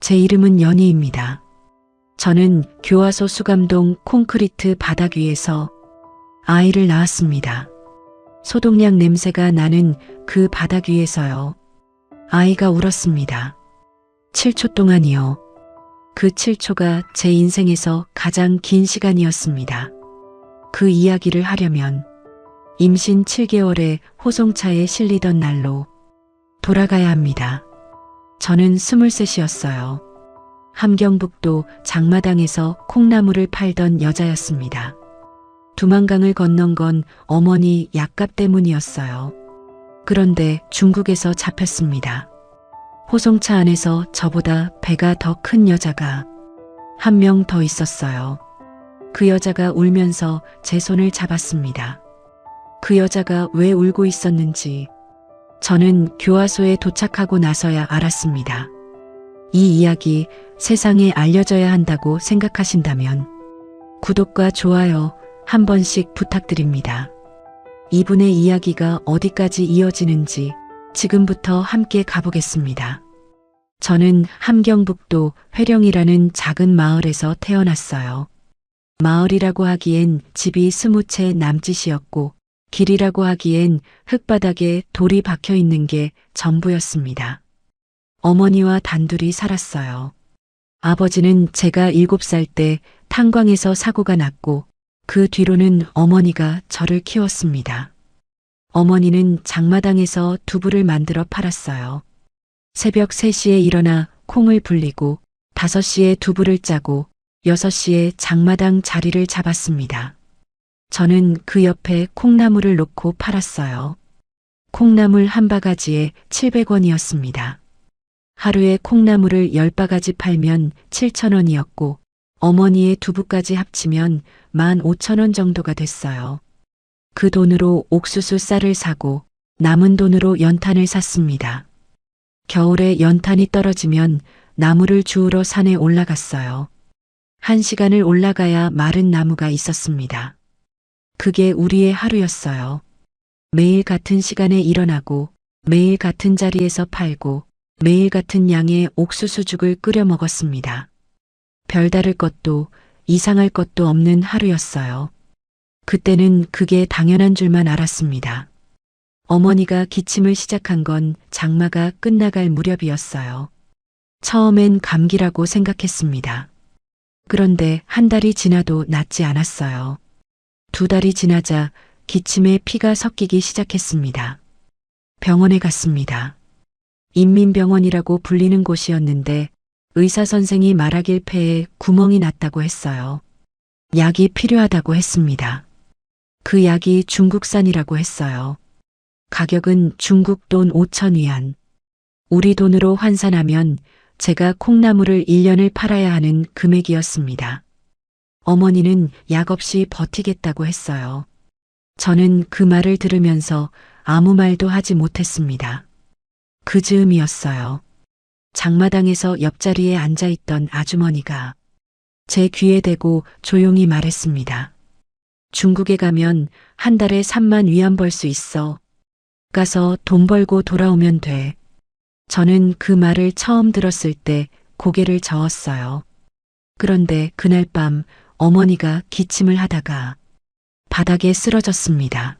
제 이름은 연희입니다. 저는 교화소 수감동 콘크리트 바닥 위에서 아이를 낳았습니다. 소독약 냄새가 나는 그 바닥 위에서요. 아이가 울었습니다. 7초 동안이요. 그 7초가 제 인생에서 가장 긴 시간이었습니다. 그 이야기를 하려면 임신 7개월에 호송차에 실리던 날로 돌아가야 합니다. 저는 23이었어요. 함경북도 장마당에서 콩나물을 팔던 여자였습니다. 두만강을 건넌 건 어머니 약값 때문이었어요. 그런데 중국에서 잡혔습니다. 호송차 안에서 저보다 배가 더 큰 여자가 한 명 더 있었어요. 그 여자가 울면서 제 손을 잡았습니다. 그 여자가 왜 울고 있었는지 저는 교화소에 도착하고 나서야 알았습니다. 이 이야기 세상에 알려져야 한다고 생각하신다면 구독과 좋아요 한 번씩 부탁드립니다. 이분의 이야기가 어디까지 이어지는지 지금부터 함께 가보겠습니다. 저는 함경북도 회령이라는 작은 마을에서 태어났어요. 마을이라고 하기엔 집이 20채 남짓이었고 길이라고 하기엔 흙바닥에 돌이 박혀 있는 게 전부였습니다. 어머니와 단둘이 살았어요. 아버지는 제가 7살 때 탄광에서 사고가 났고 그 뒤로는 어머니가 저를 키웠습니다. 어머니는 장마당에서 두부를 만들어 팔았어요. 새벽 3시에 일어나 콩을 불리고 5시에 두부를 짜고 6시에 장마당 자리를 잡았습니다. 저는 그 옆에 콩나물을 놓고 팔았어요. 콩나물 한 바가지에 700원이었습니다. 하루에 콩나물을 10바가지 팔면 7,000원이었고 어머니의 두부까지 합치면 15,000원 정도가 됐어요. 그 돈으로 옥수수 쌀을 사고 남은 돈으로 연탄을 샀습니다. 겨울에 연탄이 떨어지면 나무를 주우러 산에 올라갔어요. 1시간을 올라가야 마른 나무가 있었습니다. 그게 우리의 하루였어요. 매일 같은 시간에 일어나고 매일 같은 자리에서 팔고 매일 같은 양의 옥수수죽을 끓여 먹었습니다. 별다를 것도 이상할 것도 없는 하루였어요. 그때는 그게 당연한 줄만 알았습니다. 어머니가 기침을 시작한 건 장마가 끝나갈 무렵이었어요. 처음엔 감기라고 생각했습니다. 그런데 한 달이 지나도 낫지 않았어요. 2달이 지나자 기침에 피가 섞이기 시작했습니다. 병원에 갔습니다. 인민병원이라고 불리는 곳이었는데 의사 선생이 말하길 폐에 구멍이 났다고 했어요. 약이 필요하다고 했습니다. 그 약이 중국산이라고 했어요. 가격은 중국 돈 5,000위안. 우리 돈으로 환산하면 제가 콩나물을 1년을 팔아야 하는 금액이었습니다. 어머니는 약 없이 버티겠다고 했어요. 저는 그 말을 들으면서 아무 말도 하지 못했습니다. 그 즈음이었어요. 장마당에서 옆자리에 앉아있던 아주머니가 제 귀에 대고 조용히 말했습니다. 중국에 가면 한 달에 3만 위안 벌 수 있어. 가서 돈 벌고 돌아오면 돼. 저는 그 말을 처음 들었을 때 고개를 저었어요. 그런데 그날 밤 어머니가 기침을 하다가 바닥에 쓰러졌습니다.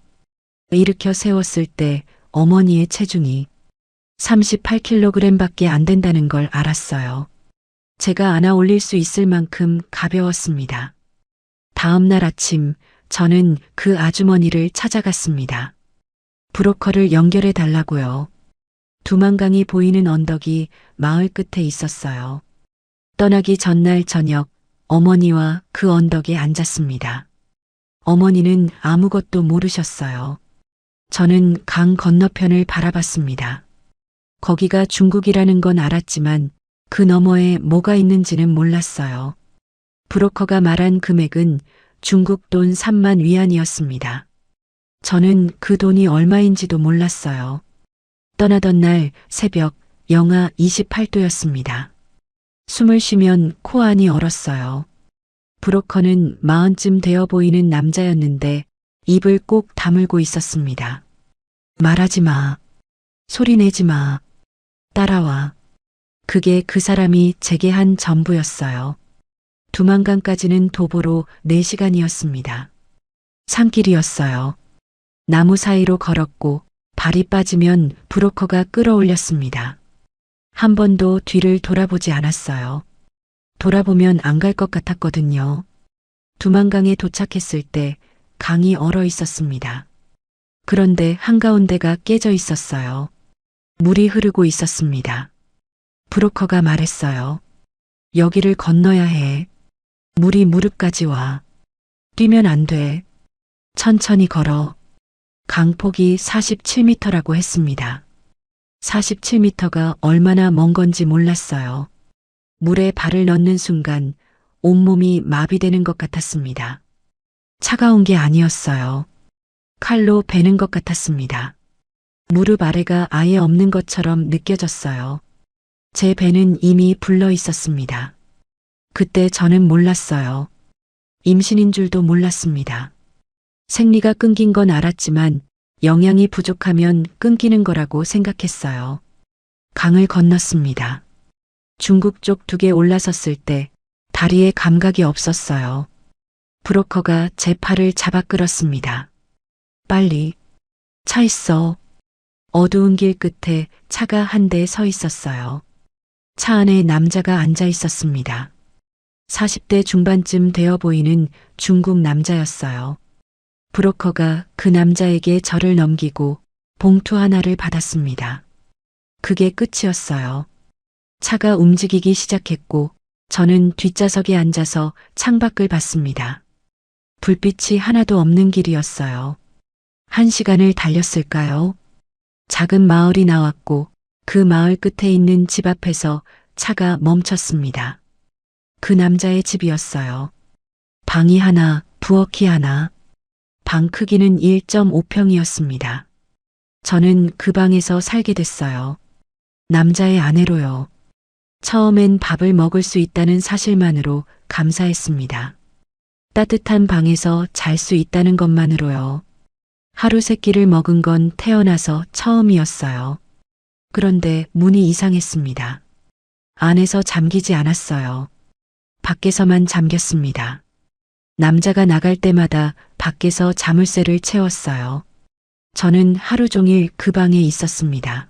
일으켜 세웠을 때 어머니의 체중이 38kg밖에 안 된다는 걸 알았어요. 제가 안아 올릴 수 있을 만큼 가벼웠습니다. 다음 날 아침 저는 그 아주머니를 찾아갔습니다. 브로커를 연결해 달라고요. 두만강이 보이는 언덕이 마을 끝에 있었어요. 떠나기 전날 저녁 어머니와 그 언덕에 앉았습니다. 어머니는 아무것도 모르셨어요. 저는 강 건너편을 바라봤습니다. 거기가 중국이라는 건 알았지만 그 너머에 뭐가 있는지는 몰랐어요. 브로커가 말한 금액은 중국 돈 3만 위안이었습니다. 저는 그 돈이 얼마인지도 몰랐어요. 떠나던 날 새벽 영하 28도였습니다. 숨을 쉬면 코 안이 얼었어요. 브로커는 40쯤 되어 보이는 남자였는데 입을 꼭 다물고 있었습니다. 말하지 마. 소리 내지 마. 따라와. 그게 그 사람이 제게 한 전부였어요. 두만강까지는 도보로 4시간이었습니다. 산길이었어요. 나무 사이로 걸었고 발이 빠지면 브로커가 끌어올렸습니다. 한 번도 뒤를 돌아보지 않았어요. 돌아보면 안 갈 것 같았거든요. 두만강에 도착했을 때 강이 얼어 있었습니다. 그런데 한가운데가 깨져 있었어요. 물이 흐르고 있었습니다. 브로커가 말했어요. 여기를 건너야 해. 물이 무릎까지 와. 뛰면 안 돼. 천천히 걸어. 강폭이 47m라고 했습니다. 47m가 얼마나 먼 건지 몰랐어요. 물에 발을 넣는 순간 온몸이 마비되는 것 같았습니다. 차가운 게 아니었어요. 칼로 베는 것 같았습니다. 무릎 아래가 아예 없는 것처럼 느껴졌어요. 제 배는 이미 불러 있었습니다. 그때 저는 몰랐어요. 임신인 줄도 몰랐습니다. 생리가 끊긴 건 알았지만 영양이 부족하면 끊기는 거라고 생각했어요. 강을 건넜습니다. 중국 쪽 둑에 올라섰을 때 다리에 감각이 없었어요. 브로커가 제 팔을 잡아 끌었습니다. 빨리. 차 있어. 어두운 길 끝에 차가 한 대 서 있었어요. 차 안에 남자가 앉아 있었습니다. 40대 중반쯤 되어 보이는 중국 남자였어요. 브로커가 그 남자에게 저를 넘기고 봉투 하나를 받았습니다. 그게 끝이었어요. 차가 움직이기 시작했고 저는 뒷좌석에 앉아서 창밖을 봤습니다. 불빛이 하나도 없는 길이었어요. 1시간을 달렸을까요? 작은 마을이 나왔고 그 마을 끝에 있는 집 앞에서 차가 멈췄습니다. 그 남자의 집이었어요. 방이 하나, 부엌이 하나. 방 크기는 1.5평이었습니다. 저는 그 방에서 살게 됐어요. 남자의 아내로요. 처음엔 밥을 먹을 수 있다는 사실만으로 감사했습니다. 따뜻한 방에서 잘 수 있다는 것만으로요. 하루 3끼를 먹은 건 태어나서 처음이었어요. 그런데 문이 이상했습니다. 안에서 잠기지 않았어요. 밖에서만 잠겼습니다. 남자가 나갈 때마다 밖에서 자물쇠를 채웠어요. 저는 하루 종일 그 방에 있었습니다.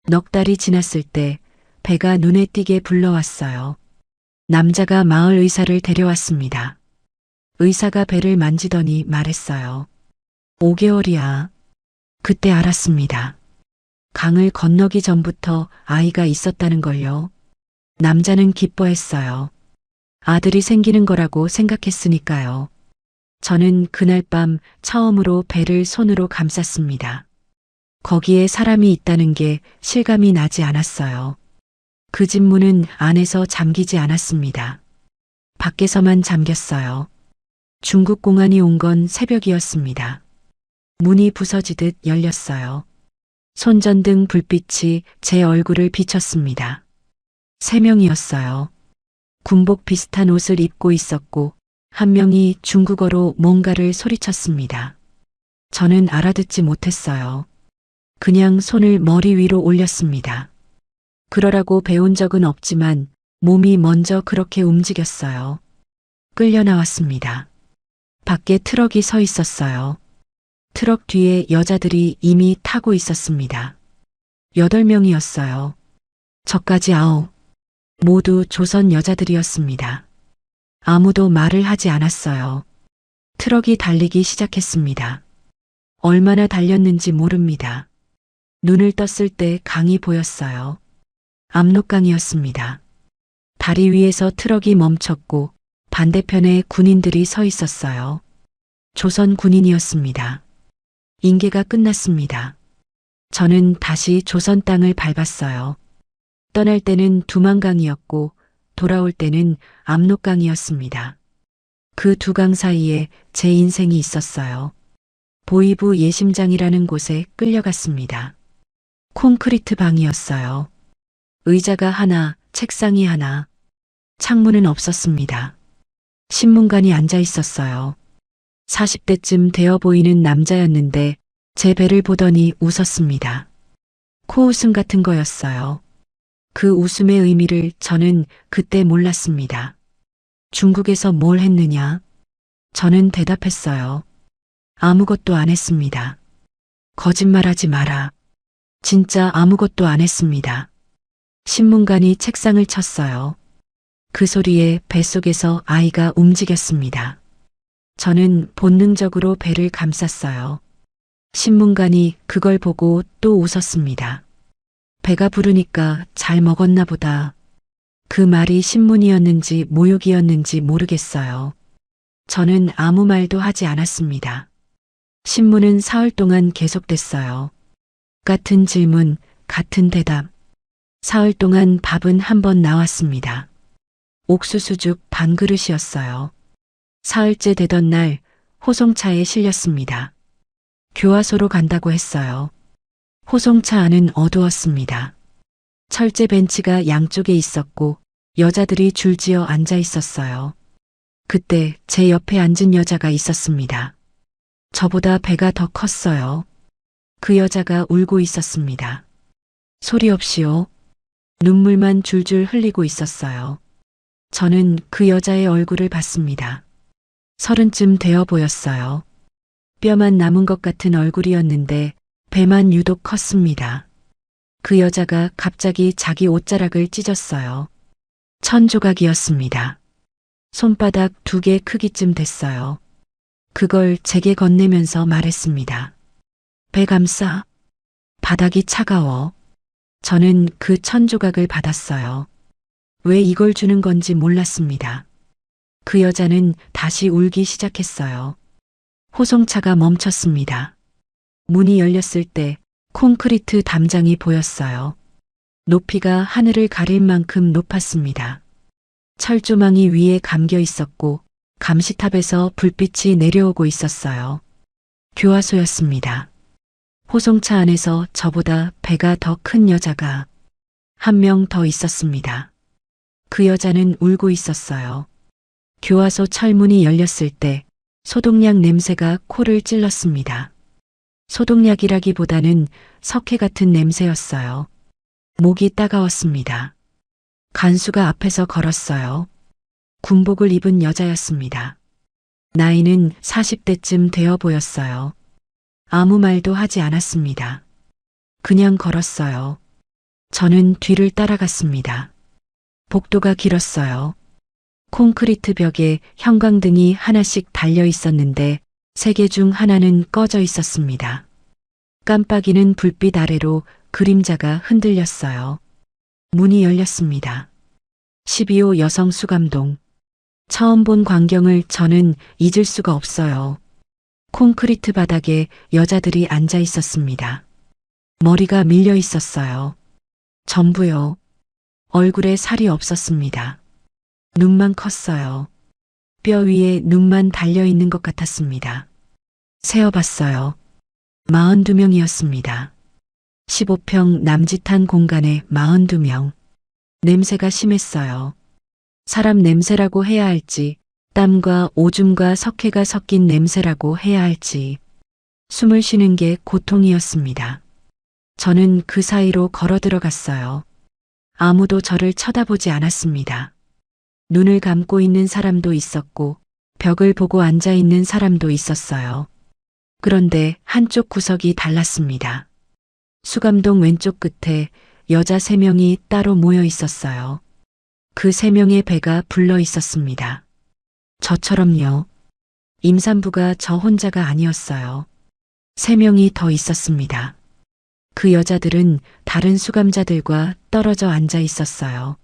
넉 달이 지났을 때 배가 눈에 띄게 불러왔어요. 남자가 마을 의사를 데려왔습니다. 의사가 배를 만지더니 말했어요. 5개월이야. 그때 알았습니다. 강을 건너기 전부터 아이가 있었다는 걸요. 남자는 기뻐했어요. 아들이 생기는 거라고 생각했으니까요. 저는 그날 밤 처음으로 배를 손으로 감쌌습니다. 거기에 사람이 있다는 게 실감이 나지 않았어요. 그 집 문은 안에서 잠기지 않았습니다. 밖에서만 잠겼어요. 중국 공안이 온 건 새벽이었습니다. 문이 부서지듯 열렸어요. 손전등 불빛이 제 얼굴을 비쳤습니다. 3명이었어요. 군복 비슷한 옷을 입고 있었고 한 명이 중국어로 뭔가를 소리쳤습니다. 저는 알아듣지 못했어요. 그냥 손을 머리 위로 올렸습니다. 그러라고 배운 적은 없지만 몸이 먼저 그렇게 움직였어요. 끌려 나왔습니다. 밖에 트럭이 서 있었어요. 트럭 뒤에 여자들이 이미 타고 있었습니다. 8명이었어요. 저까지 9. 모두 조선 여자들이었습니다. 아무도 말을 하지 않았어요. 트럭이 달리기 시작했습니다. 얼마나 달렸는지 모릅니다. 눈을 떴을 때 강이 보였어요. 압록강이었습니다. 다리 위에서 트럭이 멈췄고 반대편에 군인들이 서 있었어요. 조선 군인이었습니다. 인계가 끝났습니다. 저는 다시 조선 땅을 밟았어요. 떠날 때는 두만강이었고 돌아올 때는 압록강이었습니다. 그 두 강 사이에 제 인생이 있었어요. 보이부 예심장이라는 곳에 끌려갔습니다. 콘크리트 방이었어요. 의자가 하나, 책상이 하나, 창문은 없었습니다. 신문관이 앉아 있었어요. 40대쯤 되어 보이는 남자였는데 제 배를 보더니 웃었습니다. 코웃음 같은 거였어요. 그 웃음의 의미를 저는 그때 몰랐습니다. 중국에서 뭘 했느냐? 저는 대답했어요. 아무것도 안 했습니다. 거짓말하지 마라. 진짜 아무것도 안 했습니다. 신문관이 책상을 쳤어요. 그 소리에 뱃속에서 아이가 움직였습니다. 저는 본능적으로 배를 감쌌어요. 신문관이 그걸 보고 또 웃었습니다. 배가 부르니까 잘 먹었나 보다. 그 말이 신문이었는지 모욕이었는지 모르겠어요. 저는 아무 말도 하지 않았습니다. 신문은 사흘 동안 계속됐어요. 같은 질문, 같은 대답. 사흘 동안 밥은 한 번 나왔습니다. 옥수수죽 반 그릇이었어요. 사흘째 되던 날 호송차에 실렸습니다. 교화소로 간다고 했어요. 호송차 안은 어두웠습니다. 철제 벤치가 양쪽에 있었고 여자들이 줄지어 앉아 있었어요. 그때 제 옆에 앉은 여자가 있었습니다. 저보다 배가 더 컸어요. 그 여자가 울고 있었습니다. 소리 없이요. 눈물만 줄줄 흘리고 있었어요. 저는 그 여자의 얼굴을 봤습니다. 30쯤 되어 보였어요. 뼈만 남은 것 같은 얼굴이었는데 배만 유독 컸습니다. 그 여자가 갑자기 자기 옷자락을 찢었어요. 1000조각이었습니다. 손바닥 2개 크기쯤 됐어요. 그걸 제게 건네면서 말했습니다. 배 감싸. 바닥이 차가워. 저는 그 1000조각을 받았어요. 왜 이걸 주는 건지 몰랐습니다. 그 여자는 다시 울기 시작했어요. 호송차가 멈췄습니다. 문이 열렸을 때 콘크리트 담장이 보였어요. 높이가 하늘을 가릴 만큼 높았습니다. 철조망이 위에 감겨 있었고 감시탑에서 불빛이 내려오고 있었어요. 교화소였습니다. 호송차 안에서 저보다 배가 더 큰 여자가 한 명 더 있었습니다. 그 여자는 울고 있었어요. 교화소 철문이 열렸을 때 소독약 냄새가 코를 찔렀습니다. 소독약이라기보다는 석회 같은 냄새였어요. 목이 따가웠습니다. 간수가 앞에서 걸었어요. 군복을 입은 여자였습니다. 나이는 40대쯤 되어 보였어요. 아무 말도 하지 않았습니다. 그냥 걸었어요. 저는 뒤를 따라갔습니다. 복도가 길었어요. 콘크리트 벽에 형광등이 하나씩 달려 있었는데 3개 중 하나는 꺼져 있었습니다. 깜빡이는 불빛 아래로 그림자가 흔들렸어요. 문이 열렸습니다. 12호 여성 수감동. 처음 본 광경을 저는 잊을 수가 없어요. 콘크리트 바닥에 여자들이 앉아 있었습니다. 머리가 밀려 있었어요. 전부요. 얼굴에 살이 없었습니다. 눈만 컸어요. 뼈 위에 눈만 달려 있는 것 같았습니다. 세어봤어요. 42명이었습니다. 15평 남짓한 공간에 42명. 냄새가 심했어요. 사람 냄새라고 해야 할지, 땀과 오줌과 석회가 섞인 냄새라고 해야 할지, 숨을 쉬는 게 고통이었습니다. 저는 그 사이로 걸어 들어갔어요. 아무도 저를 쳐다보지 않았습니다. 눈을 감고 있는 사람도 있었고, 벽을 보고 앉아 있는 사람도 있었어요. 그런데 한쪽 구석이 달랐습니다. 수감동 왼쪽 끝에 여자 3명이 따로 모여 있었어요. 그 3명의 배가 불러 있었습니다. 저처럼요. 임산부가 저 혼자가 아니었어요. 3명이 더 있었습니다. 그 여자들은 다른 수감자들과 떨어져 앉아 있었어요.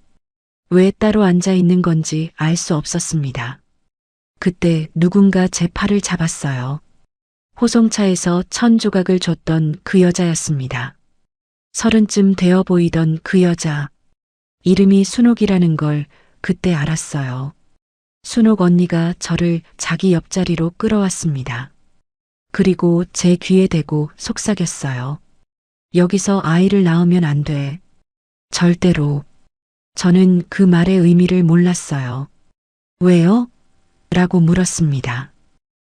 왜 따로 앉아 있는 건지 알 수 없었습니다. 그때 누군가 제 팔을 잡았어요. 호송차에서 1000조각을 줬던 그 여자였습니다. 30쯤 되어 보이던 그 여자. 이름이 순옥이라는 걸 그때 알았어요. 순옥 언니가 저를 자기 옆자리로 끌어왔습니다. 그리고 제 귀에 대고 속삭였어요. 여기서 아이를 낳으면 안 돼. 절대로. 저는 그 말의 의미를 몰랐어요. 왜요? 라고 물었습니다.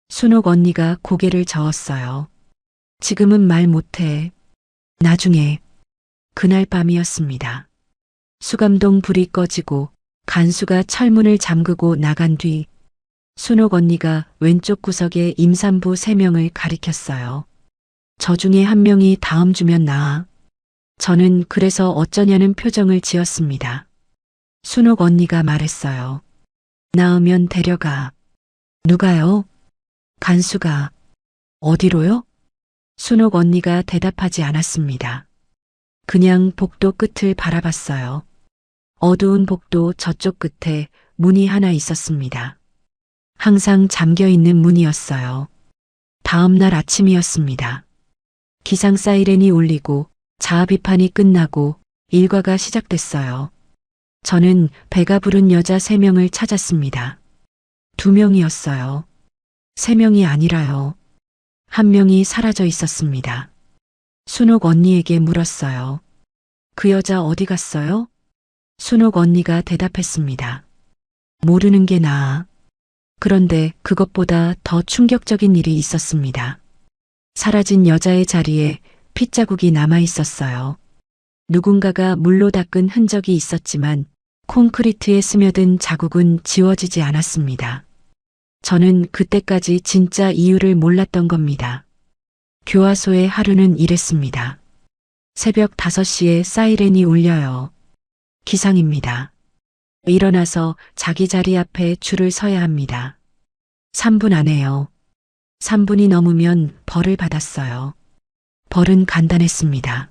순옥 언니가 고개를 저었어요. 지금은 말 못해. 나중에. 그날 밤이었습니다. 수감동 불이 꺼지고 간수가 철문을 잠그고 나간 뒤 순옥 언니가 왼쪽 구석에 임산부 3명을 가리켰어요. 저 중에 한 명이 다음 주면 나아. 저는 그래서 어쩌냐는 표정을 지었습니다. 순옥 언니가 말했어요. 나으면 데려가. 누가요? 간수가. 어디로요? 순옥 언니가 대답하지 않았습니다. 그냥 복도 끝을 바라봤어요. 어두운 복도 저쪽 끝에 문이 하나 있었습니다. 항상 잠겨 있는 문이었어요. 다음 날 아침이었습니다. 기상 사이렌이 울리고 자아 비판이 끝나고 일과가 시작됐어요. 저는 배가 부른 여자 3명을 찾았습니다. 2명이었어요. 3명이 아니라요. 1명이 사라져 있었습니다. 순옥 언니에게 물었어요. 그 여자 어디 갔어요? 순옥 언니가 대답했습니다. 모르는 게 나아. 그런데 그것보다 더 충격적인 일이 있었습니다. 사라진 여자의 자리에 핏자국이 남아 있었어요. 누군가가 물로 닦은 흔적이 있었지만 콘크리트에 스며든 자국은 지워지지 않았습니다. 저는 그때까지 진짜 이유를 몰랐던 겁니다. 교화소의 하루는 이랬습니다. 새벽 5시에 사이렌이 울려요. 기상입니다. 일어나서 자기 자리 앞에 줄을 서야 합니다. 3분 안에요. 3분이 넘으면 벌을 받았어요. 벌은 간단했습니다.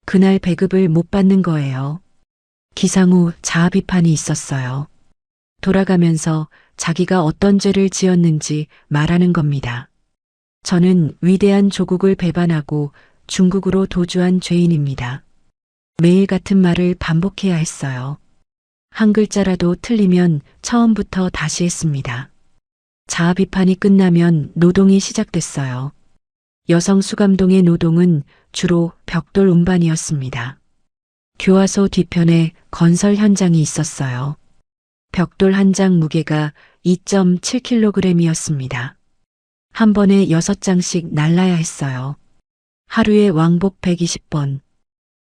그날 배급을 못 받는 거예요. 기상 후 자아 비판이 있었어요. 돌아가면서 자기가 어떤 죄를 지었는지 말하는 겁니다. 저는 위대한 조국을 배반하고 중국으로 도주한 죄인입니다. 매일 같은 말을 반복해야 했어요. 한 글자라도 틀리면 처음부터 다시 했습니다. 자아 비판이 끝나면 노동이 시작됐어요. 여성 수감동의 노동은 주로 벽돌 운반이었습니다. 교화소 뒤편에 건설 현장이 있었어요. 벽돌 한 장 무게가 2.7kg이었습니다. 한 번에 6장씩 날라야 했어요. 하루에 왕복 120번.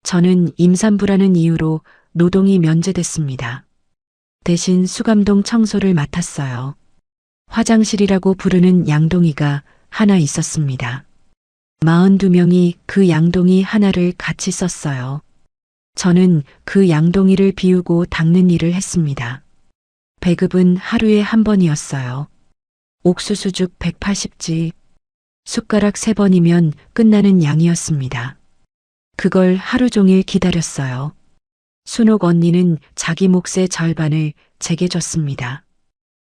저는 임산부라는 이유로 노동이 면제됐습니다. 대신 수감동 청소를 맡았어요. 화장실이라고 부르는 양동이가 하나 있었습니다. 42명이 그 양동이 하나를 같이 썼어요. 저는 그 양동이를 비우고 닦는 일을 했습니다. 배급은 하루에 한 번이었어요. 옥수수죽 180지, 숟가락 3번이면 끝나는 양이었습니다. 그걸 하루 종일 기다렸어요. 순옥 언니는 자기 몫의 절반을 제게 줬습니다.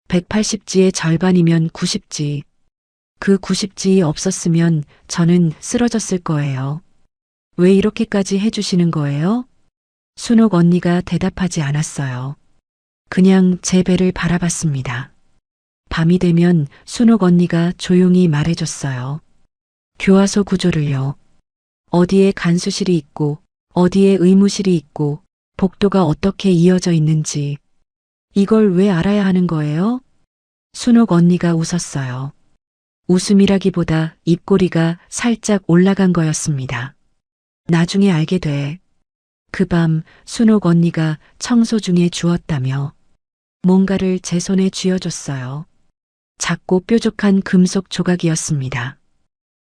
180지의 절반이면 90지. 그 90지 없었으면 저는 쓰러졌을 거예요. 왜 이렇게까지 해주시는 거예요? 순옥 언니가 대답하지 않았어요. 그냥 제 배를 바라봤습니다. 밤이 되면 순옥 언니가 조용히 말해줬어요. 교화소 구조를요. 어디에 간수실이 있고 어디에 의무실이 있고 복도가 어떻게 이어져 있는지 이걸 왜 알아야 하는 거예요? 순옥 언니가 웃었어요. 웃음이라기보다 입꼬리가 살짝 올라간 거였습니다. 나중에 알게 돼. 그 밤 순옥 언니가 청소 중에 주웠다며 뭔가를 제 손에 쥐어줬어요. 작고 뾰족한 금속 조각이었습니다.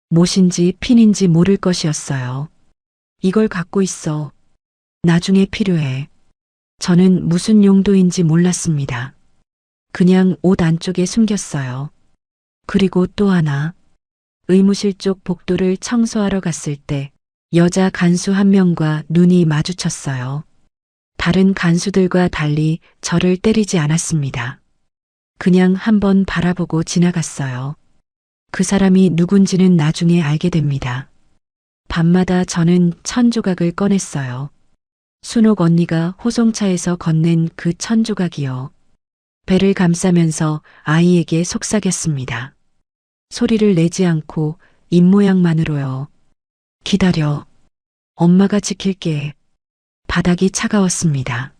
못인지 핀인지 모를 것이었어요. 이걸 갖고 있어. 나중에 필요해. 저는 무슨 용도인지 몰랐습니다. 그냥 옷 안쪽에 숨겼어요. 그리고 또 하나. 의무실 쪽 복도를 청소하러 갔을 때 여자 간수 1명과 눈이 마주쳤어요. 다른 간수들과 달리 저를 때리지 않았습니다. 그냥 한번 바라보고 지나갔어요. 그 사람이 누군지는 나중에 알게 됩니다. 밤마다 저는 천조각을 꺼냈어요. 순옥 언니가 호송차에서 건넨 그 천조각이요. 배를 감싸면서 아이에게 속삭였습니다. 소리를 내지 않고 입모양만으로요. 기다려. 엄마가 지킬게. 바닥이 차가웠습니다.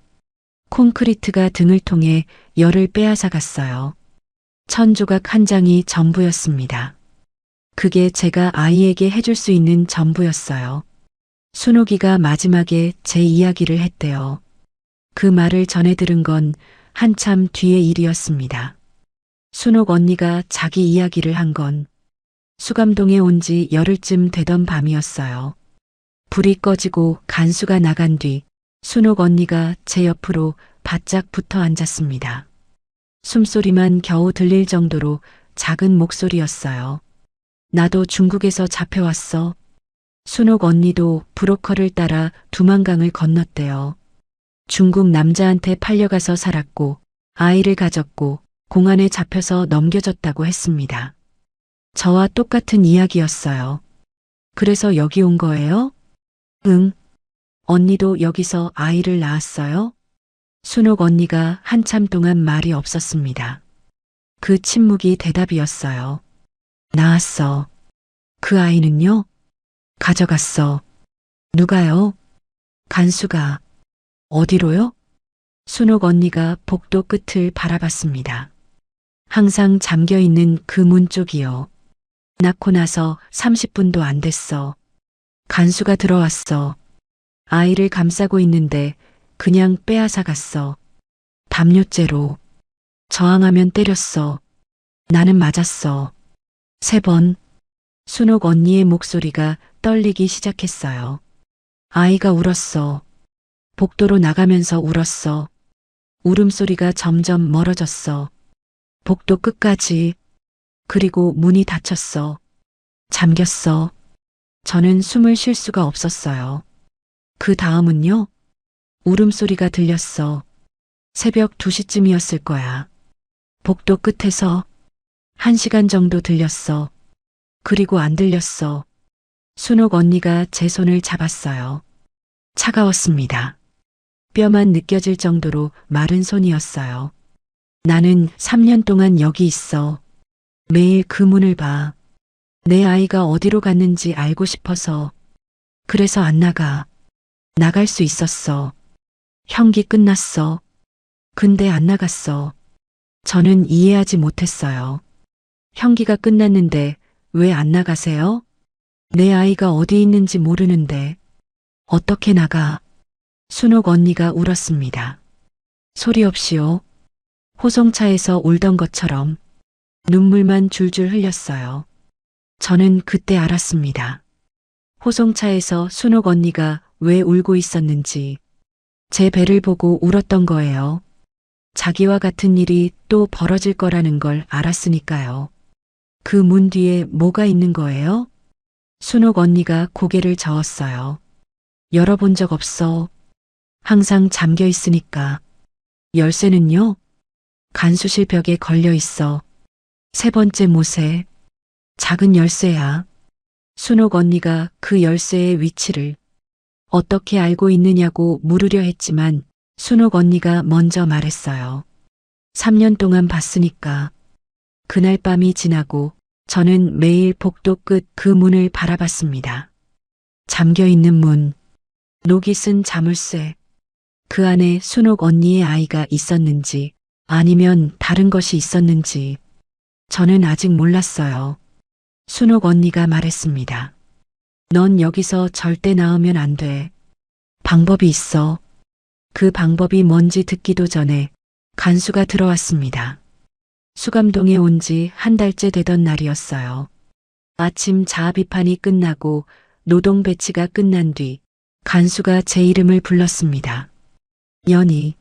콘크리트가 등을 통해 열을 빼앗아 갔어요. 천조각 한 장이 전부였습니다. 그게 제가 아이에게 해줄 수 있는 전부였어요. 순옥이가 마지막에 제 이야기를 했대요. 그 말을 전해 들은 건 한참 뒤의 일이었습니다. 순옥 언니가 자기 이야기를 한 건 수감동에 온 지 열흘쯤 되던 밤이었어요. 불이 꺼지고 간수가 나간 뒤 순옥 언니가 제 옆으로 바짝 붙어 앉았습니다. 숨소리만 겨우 들릴 정도로 작은 목소리였어요. 나도 중국에서 잡혀왔어. 순옥 언니도 브로커를 따라 두만강을 건넜대요. 중국 남자한테 팔려가서 살았고 아이를 가졌고 공안에 잡혀서 넘겨졌다고 했습니다. 저와 똑같은 이야기였어요. 그래서 여기 온 거예요? 응. 언니도 여기서 아이를 낳았어요? 순옥 언니가 한참 동안 말이 없었습니다. 그 침묵이 대답이었어요. 낳았어. 그 아이는요? 가져갔어. 누가요? 간수가. 어디로요? 순옥 언니가 복도 끝을 바라봤습니다. 항상 잠겨 있는 그 문 쪽이요. 낳고 나서 30분도 안 됐어. 간수가 들어왔어. 아이를 감싸고 있는데 그냥 빼앗아 갔어. 담요째로. 저항하면 때렸어. 나는 맞았어. 3번. 순옥 언니의 목소리가 떨리기 시작했어요. 아이가 울었어. 복도로 나가면서 울었어. 울음소리가 점점 멀어졌어. 복도 끝까지. 그리고 문이 닫혔어. 잠겼어. 저는 숨을 쉴 수가 없었어요. 그 다음은요? 울음소리가 들렸어. 새벽 2시쯤이었을 거야. 복도 끝에서 1시간 정도 들렸어. 그리고 안 들렸어. 순옥 언니가 제 손을 잡았어요. 차가웠습니다. 뼈만 느껴질 정도로 마른 손이었어요. 나는 3년 동안 여기 있어. 매일 그 문을 봐. 내 아이가 어디로 갔는지 알고 싶어서. 그래서 안 나가. 나갈 수 있었어. 형기 끝났어. 근데 안 나갔어. 저는 이해하지 못했어요. 형기가 끝났는데 왜 안 나가세요? 내 아이가 어디 있는지 모르는데. 어떻게 나가? 순옥 언니가 울었습니다. 소리 없이요. 호송차에서 울던 것처럼 눈물만 줄줄 흘렸어요. 저는 그때 알았습니다. 호송차에서 순옥 언니가 왜 울고 있었는지. 제 배를 보고 울었던 거예요. 자기와 같은 일이 또 벌어질 거라는 걸 알았으니까요. 그 문 뒤에 뭐가 있는 거예요? 순옥 언니가 고개를 저었어요. 열어본 적 없어. 항상 잠겨 있으니까. 열쇠는요? 간수실 벽에 걸려 있어. 3번째 못에. 작은 열쇠야. 순옥 언니가 그 열쇠의 위치를 어떻게 알고 있느냐고 물으려 했지만 순옥 언니가 먼저 말했어요. 3년 동안 봤으니까. 그날 밤이 지나고 저는 매일 복도 끝 그 문을 바라봤습니다. 잠겨 있는 문, 녹이 쓴 자물쇠, 그 안에 순옥 언니의 아이가 있었는지 아니면 다른 것이 있었는지 저는 아직 몰랐어요. 순옥 언니가 말했습니다. 넌 여기서 절대 나오면 안 돼. 방법이 있어. 그 방법이 뭔지 듣기도 전에 간수가 들어왔습니다. 수감동에 온 지 1달째 되던 날이었어요. 아침 자아비판이 끝나고 노동 배치가 끝난 뒤 간수가 제 이름을 불렀습니다. 연희,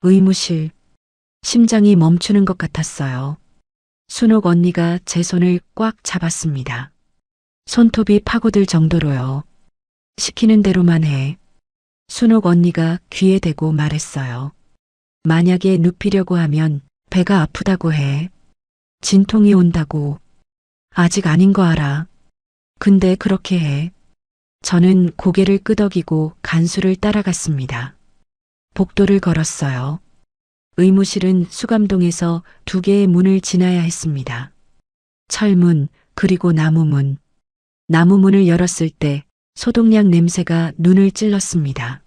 의무실. 심장이 멈추는 것 같았어요. 순옥 언니가 제 손을 꽉 잡았습니다. 손톱이 파고들 정도로요. 시키는 대로만 해. 순옥 언니가 귀에 대고 말했어요. 만약에 눕히려고 하면 배가 아프다고 해. 진통이 온다고. 아직 아닌 거 알아. 근데 그렇게 해. 저는 고개를 끄덕이고 간수를 따라갔습니다. 복도를 걸었어요. 의무실은 수감동에서 2개의 문을 지나야 했습니다. 철문, 그리고 나무문. 나무문을 열었을 때 소독약 냄새가 눈을 찔렀습니다.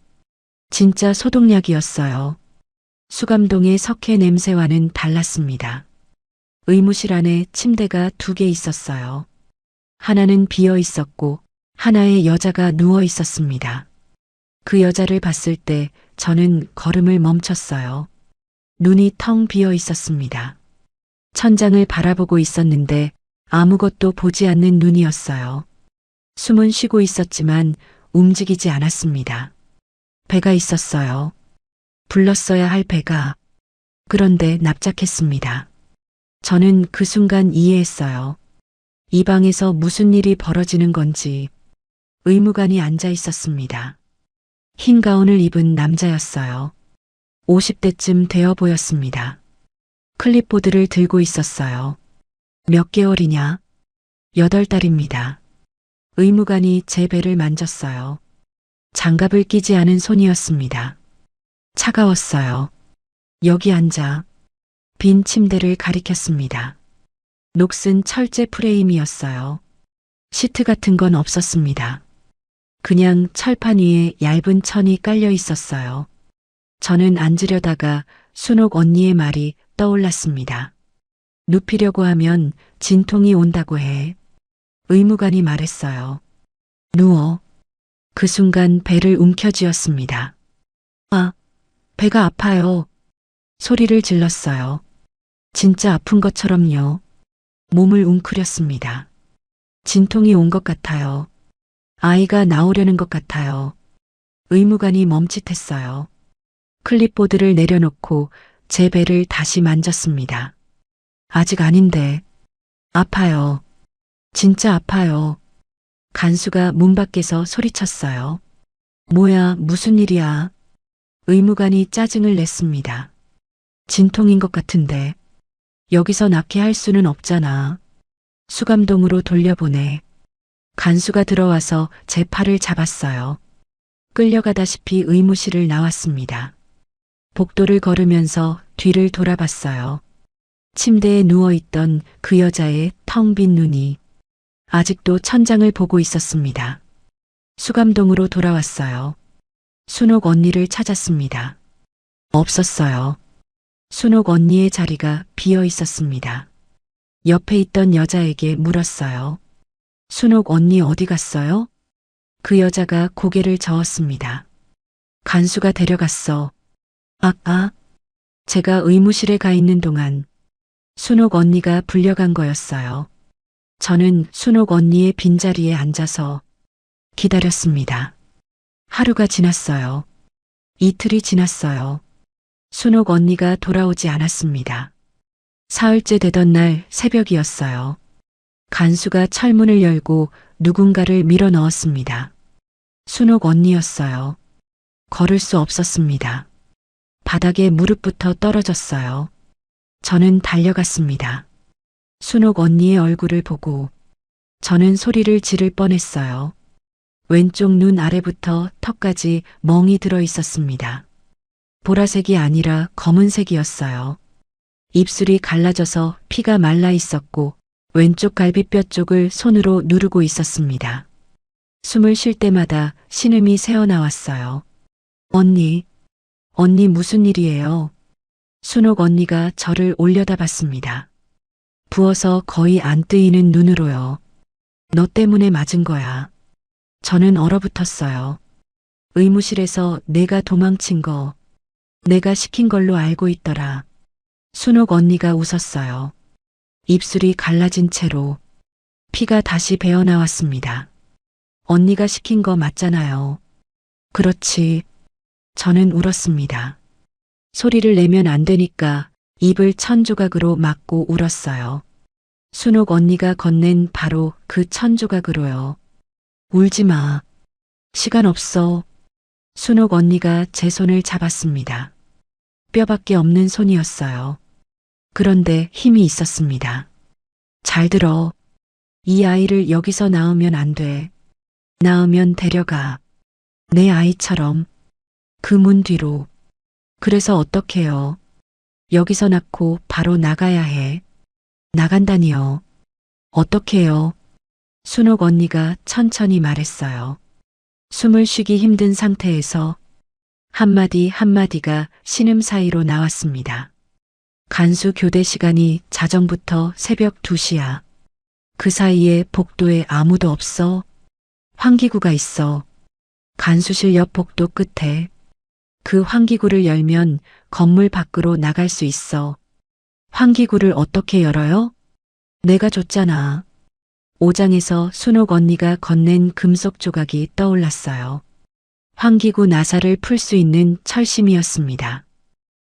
진짜 소독약이었어요. 수감동의 석회 냄새와는 달랐습니다. 의무실 안에 침대가 2개 있었어요. 하나는 비어 있었고 하나에 여자가 누워 있었습니다. 그 여자를 봤을 때 저는 걸음을 멈췄어요. 눈이 텅 비어 있었습니다. 천장을 바라보고 있었는데 아무것도 보지 않는 눈이었어요. 숨은 쉬고 있었지만 움직이지 않았습니다. 배가 있었어요. 불렀어야 할 배가. 그런데 납작했습니다. 저는 그 순간 이해했어요. 이 방에서 무슨 일이 벌어지는 건지. 의무관이 앉아 있었습니다. 흰 가운을 입은 남자였어요. 50대쯤 되어 보였습니다. 클립보드를 들고 있었어요. 몇 개월이냐? 8달입니다. 의무관이 제 배를 만졌어요. 장갑을 끼지 않은 손이었습니다. 차가웠어요. 여기 앉아. 빈 침대를 가리켰습니다. 녹슨 철제 프레임이었어요. 시트 같은 건 없었습니다. 그냥 철판 위에 얇은 천이 깔려 있었어요. 저는 앉으려다가 순옥 언니의 말이 떠올랐습니다. 눕히려고 하면 진통이 온다고 해. 의무관이 말했어요. 누워. 그 순간 배를 움켜쥐었습니다. 아, 배가 아파요. 소리를 질렀어요. 진짜 아픈 것처럼요. 몸을 웅크렸습니다. 진통이 온 것 같아요. 아이가 나오려는 것 같아요. 의무관이 멈칫했어요. 클립보드를 내려놓고 제 배를 다시 만졌습니다. 아직 아닌데. 아파요. 진짜 아파요. 간수가 문 밖에서 소리쳤어요. 뭐야, 무슨 일이야? 의무관이 짜증을 냈습니다. 진통인 것 같은데. 여기서 낳게 할 수는 없잖아. 수감동으로 돌려보내. 간수가 들어와서 제 팔을 잡았어요. 끌려가다시피 의무실을 나왔습니다. 복도를 걸으면서 뒤를 돌아봤어요. 침대에 누워있던 그 여자의 텅 빈 눈이 아직도 천장을 보고 있었습니다. 수감동으로 돌아왔어요. 순옥 언니를 찾았습니다. 없었어요. 순옥 언니의 자리가 비어 있었습니다. 옆에 있던 여자에게 물었어요. 순옥 언니 어디 갔어요? 그 여자가 고개를 저었습니다. 간수가 데려갔어. 제가 의무실에 가 있는 동안 순옥 언니가 불려간 거였어요. 저는 순옥 언니의 빈자리에 앉아서 기다렸습니다. 하루가 지났어요. 이틀이 지났어요. 순옥 언니가 돌아오지 않았습니다. 사흘째 되던 날 새벽이었어요. 간수가 철문을 열고 누군가를 밀어 넣었습니다. 순옥 언니였어요. 걸을 수 없었습니다. 바닥에 무릎부터 떨어졌어요. 저는 달려갔습니다. 순옥 언니의 얼굴을 보고 저는 소리를 지를 뻔했어요. 왼쪽 눈 아래부터 턱까지 멍이 들어 있었습니다. 보라색이 아니라 검은색이었어요. 입술이 갈라져서 피가 말라 있었고 왼쪽 갈비뼈 쪽을 손으로 누르고 있었습니다. 숨을 쉴 때마다 신음이 새어나왔어요. 언니 무슨 일이에요? 순옥 언니가 저를 올려다봤습니다. 부어서 거의 안 뜨이는 눈으로요. 너 때문에 맞은 거야. 저는 얼어붙었어요. 의무실에서 내가 도망친 거, 내가 시킨 걸로 알고 있더라. 순옥 언니가 웃었어요. 입술이 갈라진 채로 피가 다시 배어나왔습니다. 언니가 시킨 거 맞잖아요. 그렇지. 저는 울었습니다. 소리를 내면 안 되니까 입을 천조각으로 막고 울었어요. 순옥 언니가 건넨 바로 그 천조각으로요. 울지 마. 시간 없어. 순옥 언니가 제 손을 잡았습니다. 뼈밖에 없는 손이었어요. 그런데 힘이 있었습니다. 잘 들어. 이 아이를 여기서 낳으면 안 돼. 낳으면 데려가. 내 아이처럼. 그 문 뒤로. 그래서 어떡해요? 여기서 낳고 바로 나가야 해. 나간다니요. 어떡해요? 순옥 언니가 천천히 말했어요. 숨을 쉬기 힘든 상태에서 한마디 한마디가 신음 사이로 나왔습니다. 간수 교대 시간이 자정부터 새벽 2시야. 그 사이에 복도에 아무도 없어. 환기구가 있어. 간수실 옆 복도 끝에. 그 환기구를 열면 건물 밖으로 나갈 수 있어. 환기구를 어떻게 열어요? 내가 줬잖아. 오장에서 순옥 언니가 건넨 금속 조각이 떠올랐어요. 환기구 나사를 풀 수 있는 철심이었습니다.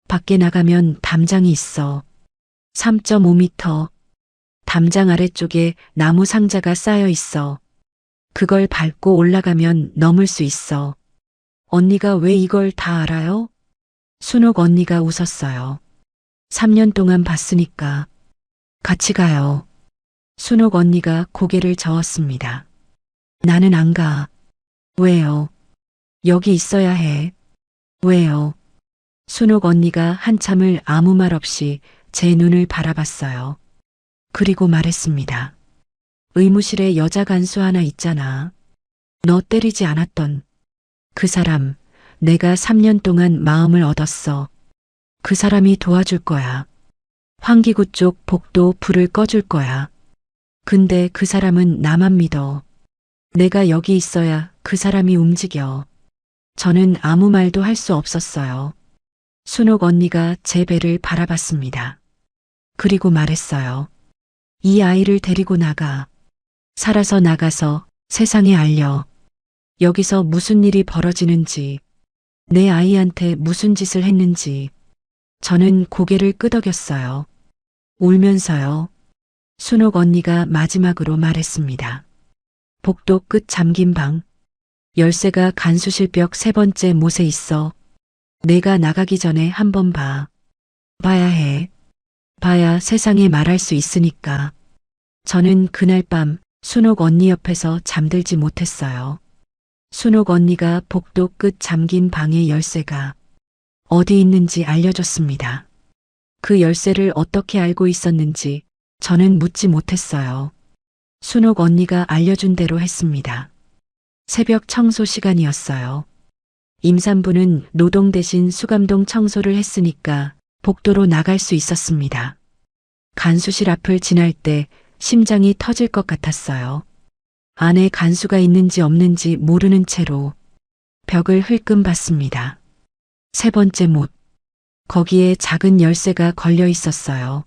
밖에 나가면 담장이 있어. 3.5m. 담장 아래쪽에 나무 상자가 쌓여 있어. 그걸 밟고 올라가면 넘을 수 있어. 언니가 왜 이걸 다 알아요? 순옥 언니가 웃었어요. 3년 동안 봤으니까. 같이 가요. 순옥 언니가 고개를 저었습니다. 나는 안 가. 왜요? 여기 있어야 해. 왜요? 순옥 언니가 한참을 아무 말 없이 제 눈을 바라봤어요. 그리고 말했습니다. 의무실에 여자 간수 하나 있잖아. 너 때리지 않았던 그 사람, 내가 3년 동안 마음을 얻었어. 그 사람이 도와줄 거야. 환기구 쪽 복도 불을 꺼줄 거야. 근데 그 사람은 나만 믿어. 내가 여기 있어야 그 사람이 움직여. 저는 아무 말도 할 수 없었어요. 순옥 언니가 제 배를 바라봤습니다. 그리고 말했어요. 이 아이를 데리고 나가. 살아서 나가서 세상에 알려. 여기서 무슨 일이 벌어지는지, 내 아이한테 무슨 짓을 했는지. 저는 고개를 끄덕였어요. 울면서요. 순옥 언니가 마지막으로 말했습니다. 복도 끝 잠긴 방. 열쇠가 간수실 벽 3번째 못에 있어. 내가 나가기 전에 한번 봐. 봐야 해. 봐야 세상에 말할 수 있으니까. 저는 그날 밤 순옥 언니 옆에서 잠들지 못했어요. 순옥 언니가 복도 끝 잠긴 방의 열쇠가 어디 있는지 알려줬습니다. 그 열쇠를 어떻게 알고 있었는지 저는 묻지 못했어요. 순옥 언니가 알려준 대로 했습니다. 새벽 청소 시간이었어요. 임산부는 노동 대신 수감동 청소를 했으니까 복도로 나갈 수 있었습니다. 간수실 앞을 지날 때 심장이 터질 것 같았어요. 안에 간수가 있는지 없는지 모르는 채로 벽을 흘끔 봤습니다. 3번째 못. 거기에 작은 열쇠가 걸려 있었어요.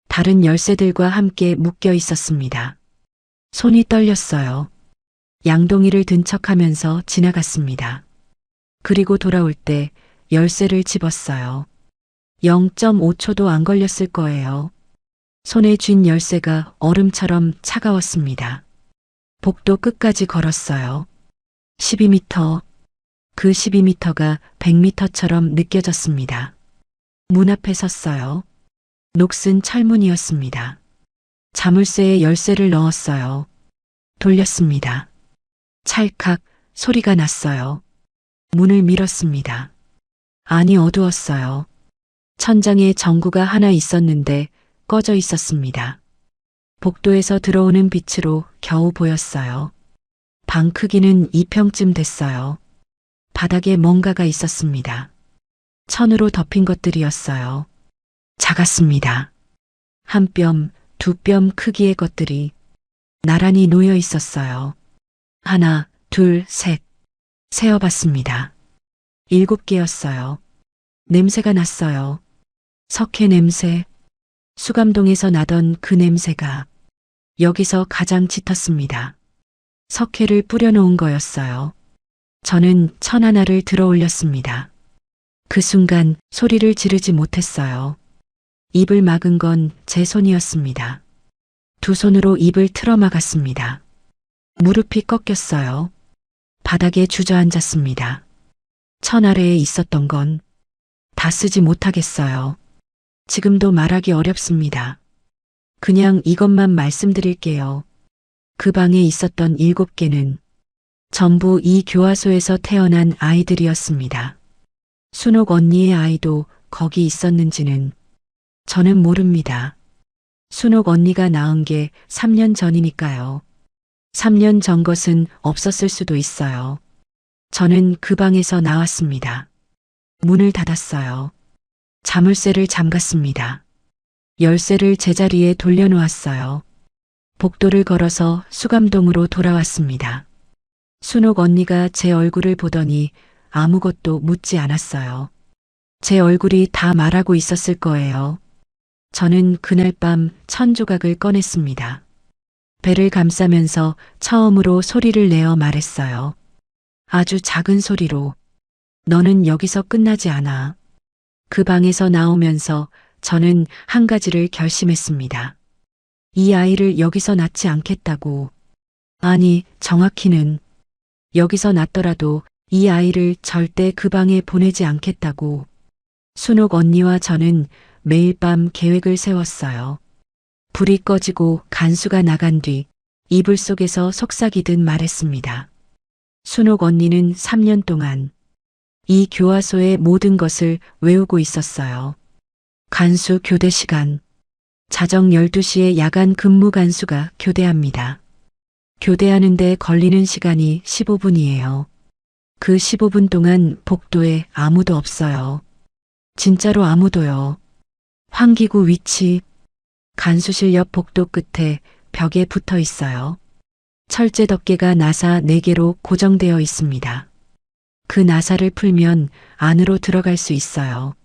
다른 열쇠들과 함께 묶여 있었습니다. 손이 떨렸어요. 양동이를 든 척하면서 지나갔습니다. 그리고 돌아올 때 열쇠를 집었어요. 0.5초도 안 걸렸을 거예요. 손에 쥔 열쇠가 얼음처럼 차가웠습니다. 복도 끝까지 걸었어요. 12m. 그 12m가 100m처럼 느껴졌습니다. 문 앞에 섰어요. 녹슨 철문이었습니다. 자물쇠에 열쇠를 넣었어요. 돌렸습니다. 찰칵 소리가 났어요. 문을 밀었습니다. 안이 어두웠어요. 천장에 전구가 하나 있었는데 꺼져 있었습니다. 복도에서 들어오는 빛으로 겨우 보였어요. 방 크기는 2평쯤 됐어요. 바닥에 뭔가가 있었습니다. 천으로 덮인 것들이었어요. 작았습니다. 한 뼘, 2뼘 크기의 것들이 나란히 놓여 있었어요. 하나, 둘, 셋. 세어봤습니다. 7개였어요. 냄새가 났어요. 석회 냄새. 수감동에서 나던 그 냄새가 여기서 가장 짙었습니다. 석회를 뿌려놓은 거였어요. 저는 천 하나를 들어 올렸습니다. 그 순간 소리를 지르지 못했어요. 입을 막은 건 제 손이었습니다. 두 손으로 입을 틀어막았습니다. 무릎이 꺾였어요. 바닥에 주저앉았습니다. 천 아래에 있었던 건 다 쓰지 못하겠어요. 지금도 말하기 어렵습니다. 그냥 이것만 말씀드릴게요. 그 방에 있었던 7개는 전부 이 교화소에서 태어난 아이들이었습니다. 순옥 언니의 아이도 거기 있었는지는 저는 모릅니다. 순옥 언니가 낳은 게 3년 전이니까요. 3년 전 것은 없었을 수도 있어요. 저는 그 방에서 나왔습니다. 문을 닫았어요. 자물쇠를 잠갔습니다. 열쇠를 제자리에 돌려놓았어요. 복도를 걸어서 수감동으로 돌아왔습니다. 순옥 언니가 제 얼굴을 보더니 아무것도 묻지 않았어요. 제 얼굴이 다 말하고 있었을 거예요. 저는 그날 밤 천조각을 꺼냈습니다. 배를 감싸면서 처음으로 소리를 내어 말했어요. 아주 작은 소리로. 너는 여기서 끝나지 않아. 그 방에서 나오면서 저는 한 가지를 결심했습니다. 이 아이를 여기서 낳지 않겠다고. 아니, 정확히는 여기서 낳더라도 이 아이를 절대 그 방에 보내지 않겠다고. 순옥 언니와 저는 매일 밤 계획을 세웠어요. 불이 꺼지고 간수가 나간 뒤 이불 속에서 속삭이듯 말했습니다. 순옥 언니는 3년 동안 이 교화소의 모든 것을 외우고 있었어요. 간수 교대 시간. 자정 12시에 야간 근무 간수가 교대합니다. 교대하는데 걸리는 시간이 15분이에요. 그 15분 동안 복도에 아무도 없어요. 진짜로 아무도요. 환기구 위치. 간수실 옆 복도 끝에 벽에 붙어 있어요. 철제 덮개가 나사 4개로 고정되어 있습니다. 그 나사를 풀면 안으로 들어갈 수 있어요.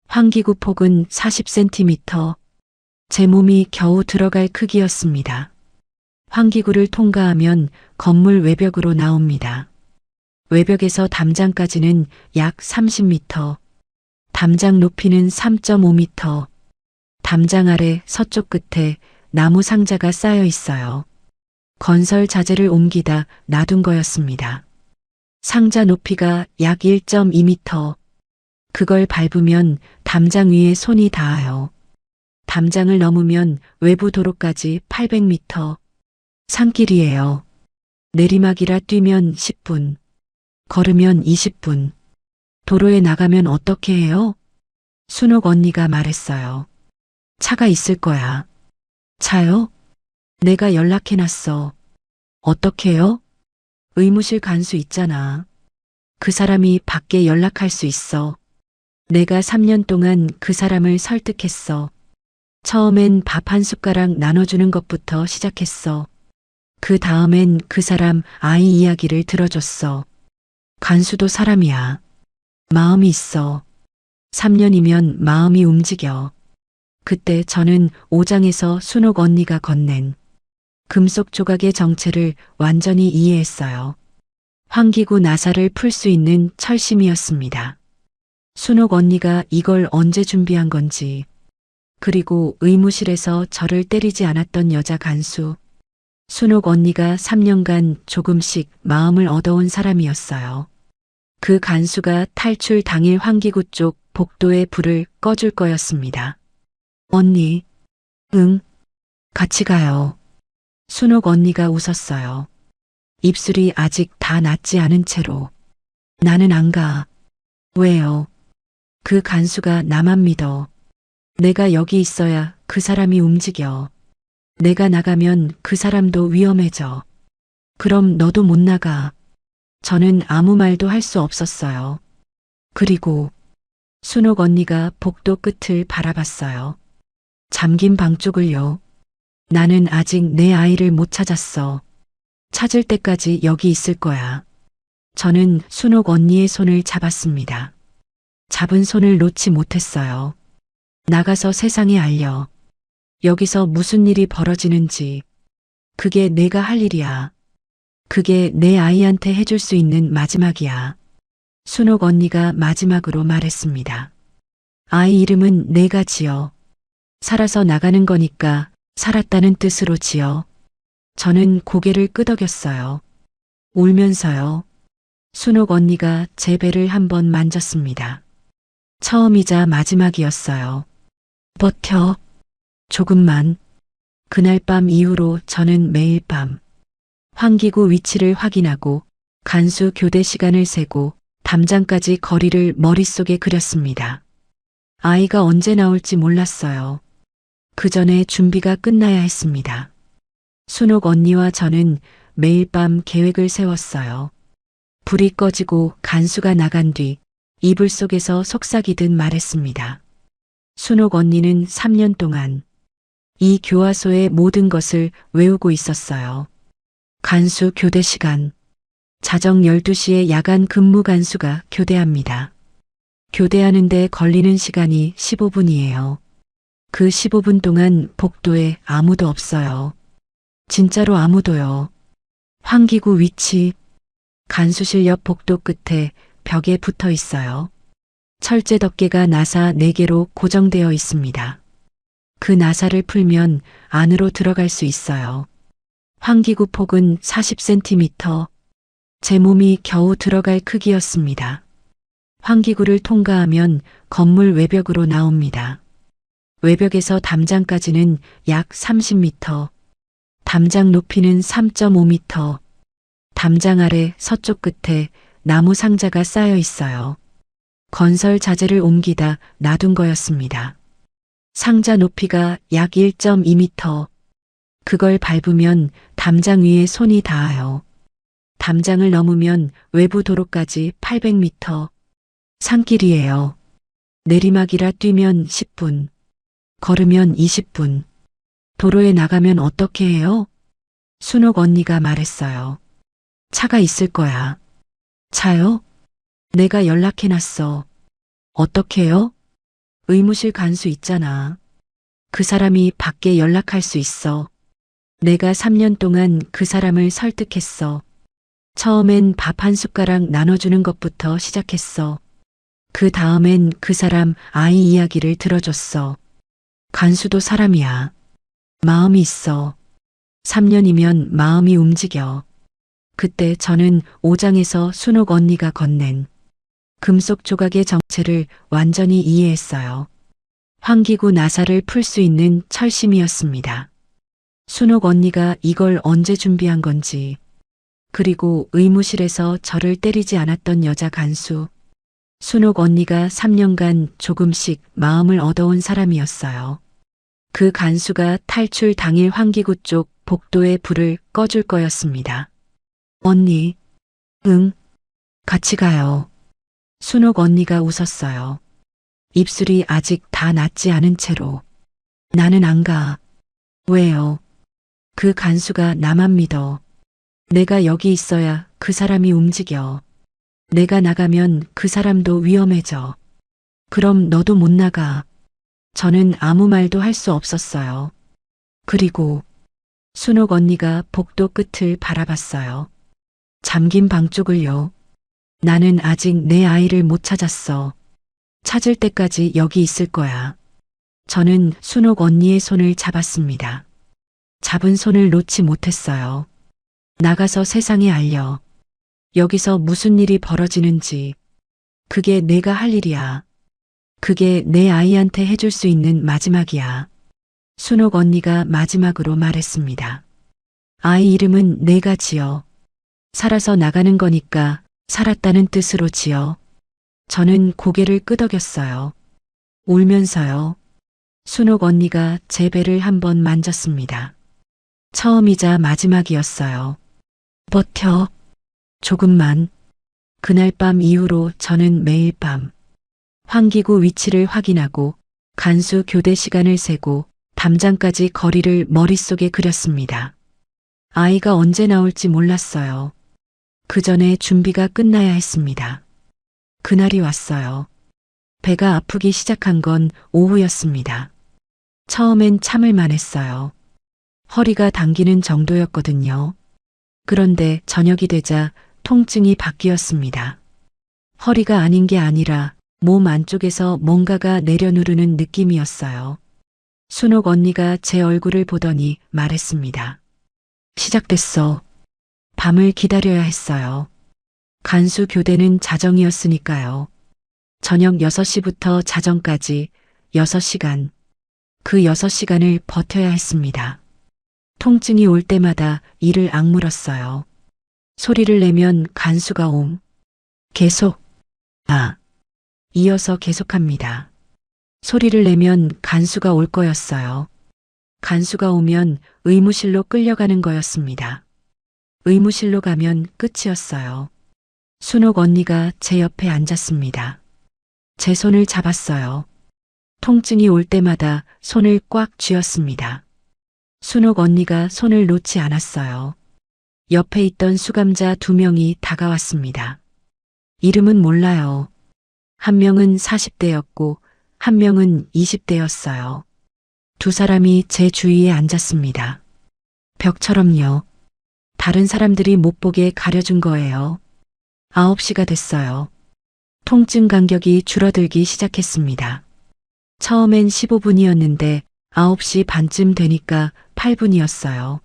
환기구 폭은 40cm. 제 몸이 겨우 들어갈 크기였습니다. 환기구를 통과하면 건물 외벽으로 나옵니다. 외벽에서 담장까지는 약 30m. 담장 높이는 3.5m. 담장 아래 서쪽 끝에 나무 상자가 쌓여 있어요. 건설 자재를 옮기다 놔둔 거였습니다. 상자 높이가 약 1.2m. 그걸 밟으면 담장 위에 손이 닿아요. 담장을 넘으면 외부 도로까지 800m. 산길이에요. 내리막이라 뛰면 10분. 걸으면 20분. 도로에 나가면 어떻게 해요? 순옥 언니가 말했어요. 차가 있을 거야. 차요? 내가 연락해놨어. 어떻게요? 의무실 간수 있잖아. 그 사람이 밖에 연락할 수 있어. 내가 3년 동안 그 사람을 설득했어. 처음엔 밥 한 숟가락 나눠주는 것부터 시작했어. 그 다음엔 그 사람 아이 이야기를 들어줬어. 간수도 사람이야. 마음이 있어. 3년이면 마음이 움직여. 그때 저는 오장에서 순옥 언니가 건넨 금속 조각의 정체를 완전히 이해했어요. 환기구 나사를 풀 수 있는 철심이었습니다. 순옥 언니가 이걸 언제 준비한 건지, 그리고 의무실에서 저를 때리지 않았던 여자 간수. 순옥 언니가 3년간 조금씩 마음을 얻어온 사람이었어요. 그 간수가 탈출 당일 환기구 쪽 복도에 불을 꺼줄 거였습니다. 언니, 응, 같이 가요. 순옥 언니가 웃었어요. 입술이 아직 다 낫지 않은 채로. 나는 안 가. 왜요? 그 간수가 나만 믿어. 내가 여기 있어야 그 사람이 움직여. 내가 나가면 그 사람도 위험해져. 그럼 너도 못 나가. 저는 아무 말도 할 수 없었어요. 그리고 순옥 언니가 복도 끝을 바라봤어요. 잠긴 방 쪽을요. 나는 아직 내 아이를 못 찾았어. 찾을 때까지 여기 있을 거야. 저는 순옥 언니의 손을 잡았습니다. 잡은 손을 놓지 못했어요. 나가서 세상에 알려. 여기서 무슨 일이 벌어지는지. 그게 내가 할 일이야. 그게 내 아이한테 해줄 수 있는 마지막이야. 순옥 언니가 마지막으로 말했습니다. 아이 이름은 내가 지어. 살아서 나가는 거니까 살았다는 뜻으로 지어. 저는 고개를 끄덕였어요. 울면서요. 순옥 언니가 제 배를 한번 만졌습니다. 처음이자 마지막이었어요. 버텨. 조금만. 그날 밤 이후로 저는 매일 밤 환기구 위치를 확인하고 간수 교대 시간을 세고 담장까지 거리를 머릿속에 그렸습니다. 아이가 언제 나올지 몰랐어요. 그 전에 준비가 끝나야 했습니다. 순옥 언니와 저는 매일 밤 계획을 세웠어요. 불이 꺼지고 간수가 나간 뒤 이불 속에서 속삭이듯 말했습니다. 순옥 언니는 3년 동안 이 교화소의 모든 것을 외우고 있었어요. 간수 교대 시간. 자정 12시에 야간 근무 간수가 교대합니다. 교대하는데 걸리는 시간이 15분이에요. 그 15분 동안 복도에 아무도 없어요. 진짜로 아무도요. 환기구 위치, 간수실 옆 복도 끝에 벽에 붙어 있어요. 철제 덮개가 나사 4개로 고정되어 있습니다. 그 나사를 풀면 안으로 들어갈 수 있어요. 환기구 폭은 40cm, 제 몸이 겨우 들어갈 크기였습니다. 환기구를 통과하면 건물 외벽으로 나옵니다. 외벽에서 담장까지는 약 30m, 담장 높이는 3.5m, 담장 아래 서쪽 끝에 나무 상자가 쌓여 있어요. 건설 자재를 옮기다 놔둔 거였습니다. 상자 높이가 약 1.2m. 그걸 밟으면 담장 위에 손이 닿아요. 담장을 넘으면 외부 도로까지 800m. 산길이에요. 내리막이라 뛰면 10분. 걸으면 20분. 도로에 나가면 어떻게 해요? 순옥 언니가 말했어요. 차가 있을 거야. 차요? 내가 연락해놨어. 어떻게요? 의무실 간수 있잖아. 그 사람이 밖에 연락할 수 있어. 내가 3년 동안 그 사람을 설득했어. 처음엔 밥 한 숟가락 나눠주는 것부터 시작했어. 그 다음엔 그 사람 아이 이야기를 들어줬어. 간수도 사람이야. 마음이 있어. 3년이면 마음이 움직여. 그때 저는 오장에서 순옥 언니가 건넨 금속 조각의 정체를 완전히 이해했어요. 환기구 나사를 풀 수 있는 철심이었습니다. 순옥 언니가 이걸 언제 준비한 건지, 그리고 의무실에서 저를 때리지 않았던 여자 간수. 순옥 언니가 3년간 조금씩 마음을 얻어온 사람이었어요. 그 간수가 탈출 당일 환기구 쪽 복도에 불을 꺼줄 거였습니다. 언니, 응, 같이 가요. 순옥 언니가 웃었어요. 입술이 아직 다 낫지 않은 채로. 나는 안 가. 왜요? 그 간수가 나만 믿어. 내가 여기 있어야 그 사람이 움직여. 내가 나가면 그 사람도 위험해져. 그럼 너도 못 나가. 저는 아무 말도 할 수 없었어요. 그리고 순옥 언니가 복도 끝을 바라봤어요. 잠긴 방 쪽을요. 나는 아직 내 아이를 못 찾았어. 찾을 때까지 여기 있을 거야. 저는 순옥 언니의 손을 잡았습니다. 잡은 손을 놓지 못했어요. 나가서 세상에 알려. 여기서 무슨 일이 벌어지는지. 그게 내가 할 일이야. 그게 내 아이한테 해줄 수 있는 마지막이야. 순옥 언니가 마지막으로 말했습니다. 아이 이름은 내가 지어. 살아서 나가는 거니까 살았다는 뜻으로 지어. 저는 고개를 끄덕였어요. 울면서요. 순옥 언니가 제 배를 한번 만졌습니다. 처음이자 마지막이었어요. 버텨. 조금만. 그날 밤 이후로 저는 매일 밤 환기구 위치를 확인하고 간수 교대 시간을 세고 담장까지 거리를 머릿속에 그렸습니다. 아이가 언제 나올지 몰랐어요. 그 전에 준비가 끝나야 했습니다. 그날이 왔어요. 배가 아프기 시작한 건 오후였습니다. 처음엔 참을만 했어요. 허리가 당기는 정도였거든요. 그런데 저녁이 되자 통증이 바뀌었습니다. 허리가 아닌 게 아니라 몸 안쪽에서 뭔가가 내려누르는 느낌이었어요. 순옥 언니가 제 얼굴을 보더니 말했습니다. 시작됐어. 밤을 기다려야 했어요. 간수 교대는 자정이었으니까요. 저녁 6시부터 자정까지 6시간. 그 6시간을 버텨야 했습니다. 통증이 올 때마다 이를 악물었어요. 소리를 내면 간수가 옴. 계속. 이어서 계속합니다. 소리를 내면 간수가 올 거였어요. 간수가 오면 의무실로 끌려가는 거였습니다. 의무실로 가면 끝이었어요. 순옥 언니가 제 옆에 앉았습니다. 제 손을 잡았어요. 통증이 올 때마다 손을 꽉 쥐었습니다. 순옥 언니가 손을 놓지 않았어요. 옆에 있던 수감자 2명이 다가왔습니다. 이름은 몰라요. 한 명은 40대였고 한 명은 20대였어요. 두 사람이 제 주위에 앉았습니다. 벽처럼요. 다른 사람들이 못 보게 가려준 거예요. 9시가 됐어요. 통증 간격이 줄어들기 시작했습니다. 처음엔 15분이었는데 9시 반쯤 되니까 8분이었어요.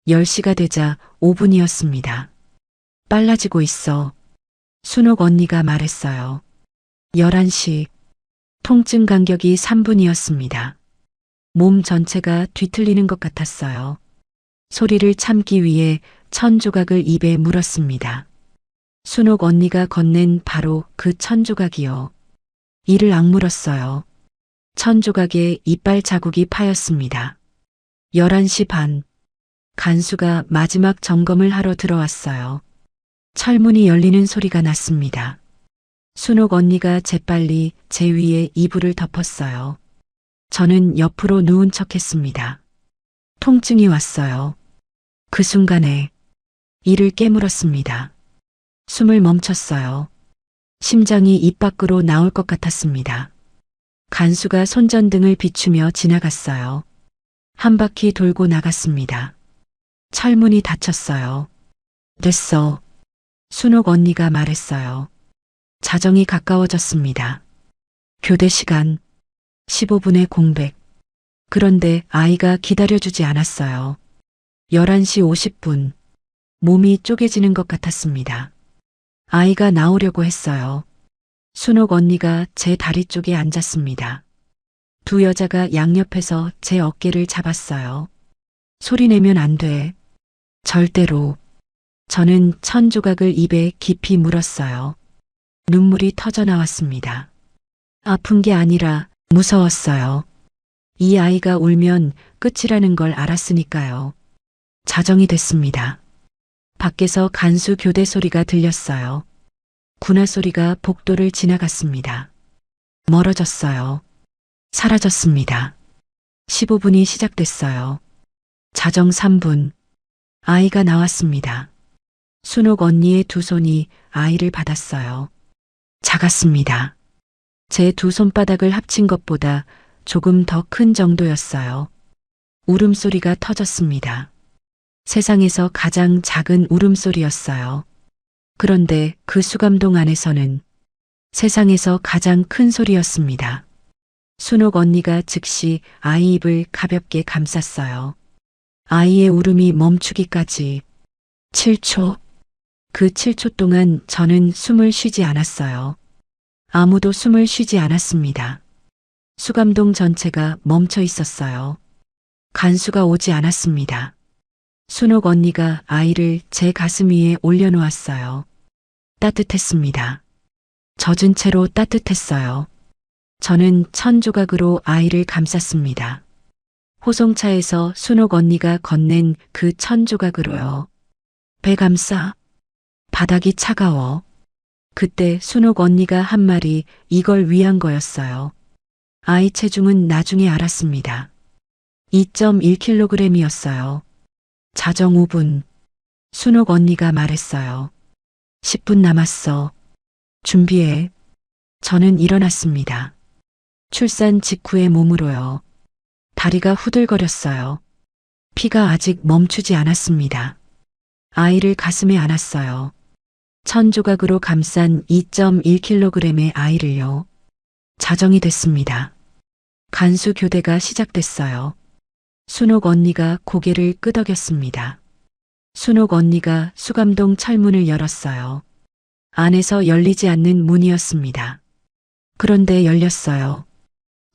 10시가 되자 5분이었습니다. 빨라지고 있어. 순옥 언니가 말했어요. 11시. 통증 간격이 3분이었습니다. 몸 전체가 뒤틀리는 것 같았어요. 소리를 참기 위해 천조각을 입에 물었습니다. 순옥 언니가 건넨 바로 그 천조각이요. 이를 악물었어요. 천조각에 이빨 자국이 파였습니다. 11시 반. 간수가 마지막 점검을 하러 들어왔어요. 철문이 열리는 소리가 났습니다. 순옥 언니가 재빨리 제 위에 이불을 덮었어요. 저는 옆으로 누운 척했습니다. 통증이 왔어요. 그 순간에 이를 깨물었습니다. 숨을 멈췄어요. 심장이 입 밖으로 나올 것 같았습니다. 간수가 손전등을 비추며 지나갔어요. 한 바퀴 돌고 나갔습니다. 철문이 닫혔어요. 됐어. 순옥 언니가 말했어요. 자정이 가까워졌습니다. 교대 시간 15분의 공백. 그런데 아이가 기다려주지 않았어요. 11시 50분. 몸이 쪼개지는 것 같았습니다. 아이가 나오려고 했어요. 순옥 언니가 제 다리 쪽에 앉았습니다. 두 여자가 양옆에서 제 어깨를 잡았어요. 소리 내면 안 돼. 절대로. 저는 천조각을 입에 깊이 물었어요. 눈물이 터져 나왔습니다. 아픈 게 아니라 무서웠어요. 이 아이가 울면 끝이라는 걸 알았으니까요. 자정이 됐습니다. 밖에서 간수 교대 소리가 들렸어요. 군화 소리가 복도를 지나갔습니다. 멀어졌어요. 사라졌습니다. 15분이 시작됐어요. 자정 3분. 아이가 나왔습니다. 순옥 언니의 두 손이 아이를 받았어요. 작았습니다. 제 두 손바닥을 합친 것보다 조금 더 큰 정도였어요. 울음소리가 터졌습니다. 세상에서 가장 작은 울음소리였어요. 그런데 그 수감동 안에서는 세상에서 가장 큰 소리였습니다. 순옥 언니가 즉시 아이 입을 가볍게 감쌌어요. 아이의 울음이 멈추기까지 7초. 그 7초 동안 저는 숨을 쉬지 않았어요. 아무도 숨을 쉬지 않았습니다. 수감동 전체가 멈춰 있었어요. 간수가 오지 않았습니다. 순옥 언니가 아이를 제 가슴 위에 올려놓았어요. 따뜻했습니다. 젖은 채로 따뜻했어요. 저는 천조각으로 아이를 감쌌습니다. 호송차에서 순옥 언니가 건넨 그 천조각으로요. 배 감싸. 바닥이 차가워. 그때 순옥 언니가 한 말이 이걸 위한 거였어요. 아이 체중은 나중에 알았습니다. 2.1kg이었어요. 자정 5분. 순옥 언니가 말했어요. 10분 남았어. 준비해. 저는 일어났습니다. 출산 직후의 몸으로요. 다리가 후들거렸어요. 피가 아직 멈추지 않았습니다. 아이를 가슴에 안았어요. 천조각으로 감싼 2.1kg의 아이를요. 자정이 됐습니다. 간수 교대가 시작됐어요. 순옥 언니가 고개를 끄덕였습니다. 순옥 언니가 수감동 철문을 열었어요. 안에서 열리지 않는 문이었습니다. 그런데 열렸어요.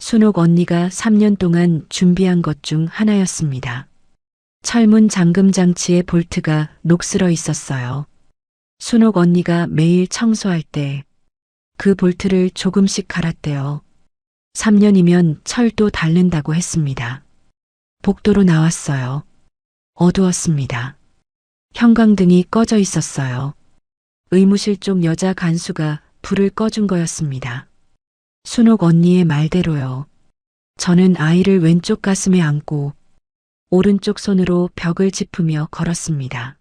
순옥 언니가 3년 동안 준비한 것 중 하나였습니다. 철문 잠금 장치의 볼트가 녹슬어 있었어요. 순옥 언니가 매일 청소할 때 그 볼트를 조금씩 갈았대요. 3년이면 철도 닳는다고 했습니다. 복도로 나왔어요. 어두웠습니다. 형광등이 꺼져 있었어요. 의무실 쪽 여자 간수가 불을 꺼준 거였습니다. 순옥 언니의 말대로요. 저는 아이를 왼쪽 가슴에 안고 오른쪽 손으로 벽을 짚으며 걸었습니다.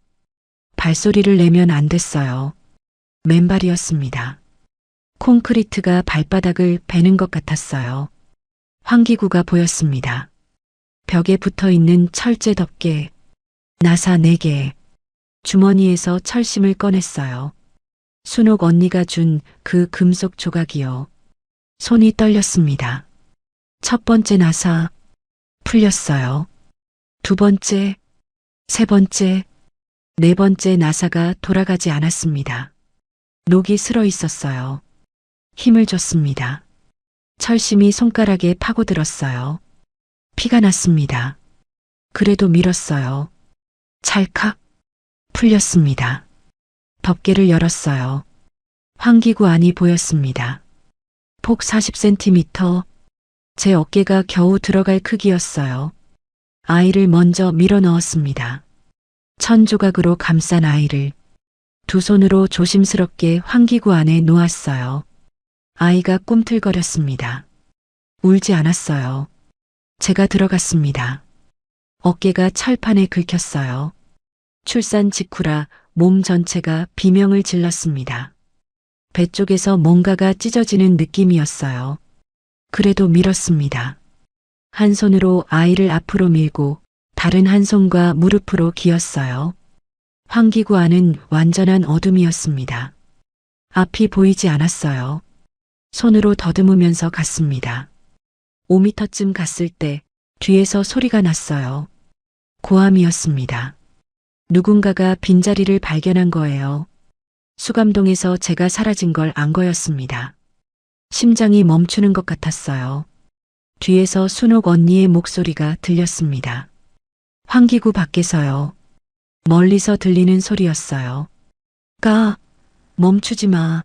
발소리를 내면 안 됐어요. 맨발이었습니다. 콘크리트가 발바닥을 베는 것 같았어요. 환기구가 보였습니다. 벽에 붙어 있는 철제 덮개, 나사 4개, 주머니에서 철심을 꺼냈어요. 순옥 언니가 준 그 금속 조각이요. 손이 떨렸습니다. 첫 번째 나사, 풀렸어요. 두 번째, 세 번째, 네 번째 나사가 돌아가지 않았습니다. 녹이 슬어 있었어요. 힘을 줬습니다. 철심이 손가락에 파고들었어요. 피가 났습니다. 그래도 밀었어요. 찰칵 풀렸습니다. 덮개를 열었어요. 환기구 안이 보였습니다. 폭 40cm, 제 어깨가 겨우 들어갈 크기였어요. 아이를 먼저 밀어 넣었습니다. 천조각으로 감싼 아이를 두 손으로 조심스럽게 환기구 안에 놓았어요. 아이가 꿈틀거렸습니다. 울지 않았어요. 제가 들어갔습니다. 어깨가 철판에 긁혔어요. 출산 직후라 몸 전체가 비명을 질렀습니다. 배 쪽에서 뭔가가 찢어지는 느낌이었어요. 그래도 밀었습니다. 한 손으로 아이를 앞으로 밀고 다른 한 손과 무릎으로 기었어요. 환기구 안은 완전한 어둠이었습니다. 앞이 보이지 않았어요. 손으로 더듬으면서 갔습니다. 5m쯤 갔을 때 뒤에서 소리가 났어요. 고함이었습니다. 누군가가 빈자리를 발견한 거예요. 수감동에서 제가 사라진 걸 안 거였습니다. 심장이 멈추는 것 같았어요. 뒤에서 순옥 언니의 목소리가 들렸습니다. 환기구 밖에서요. 멀리서 들리는 소리였어요. 멈추지 마.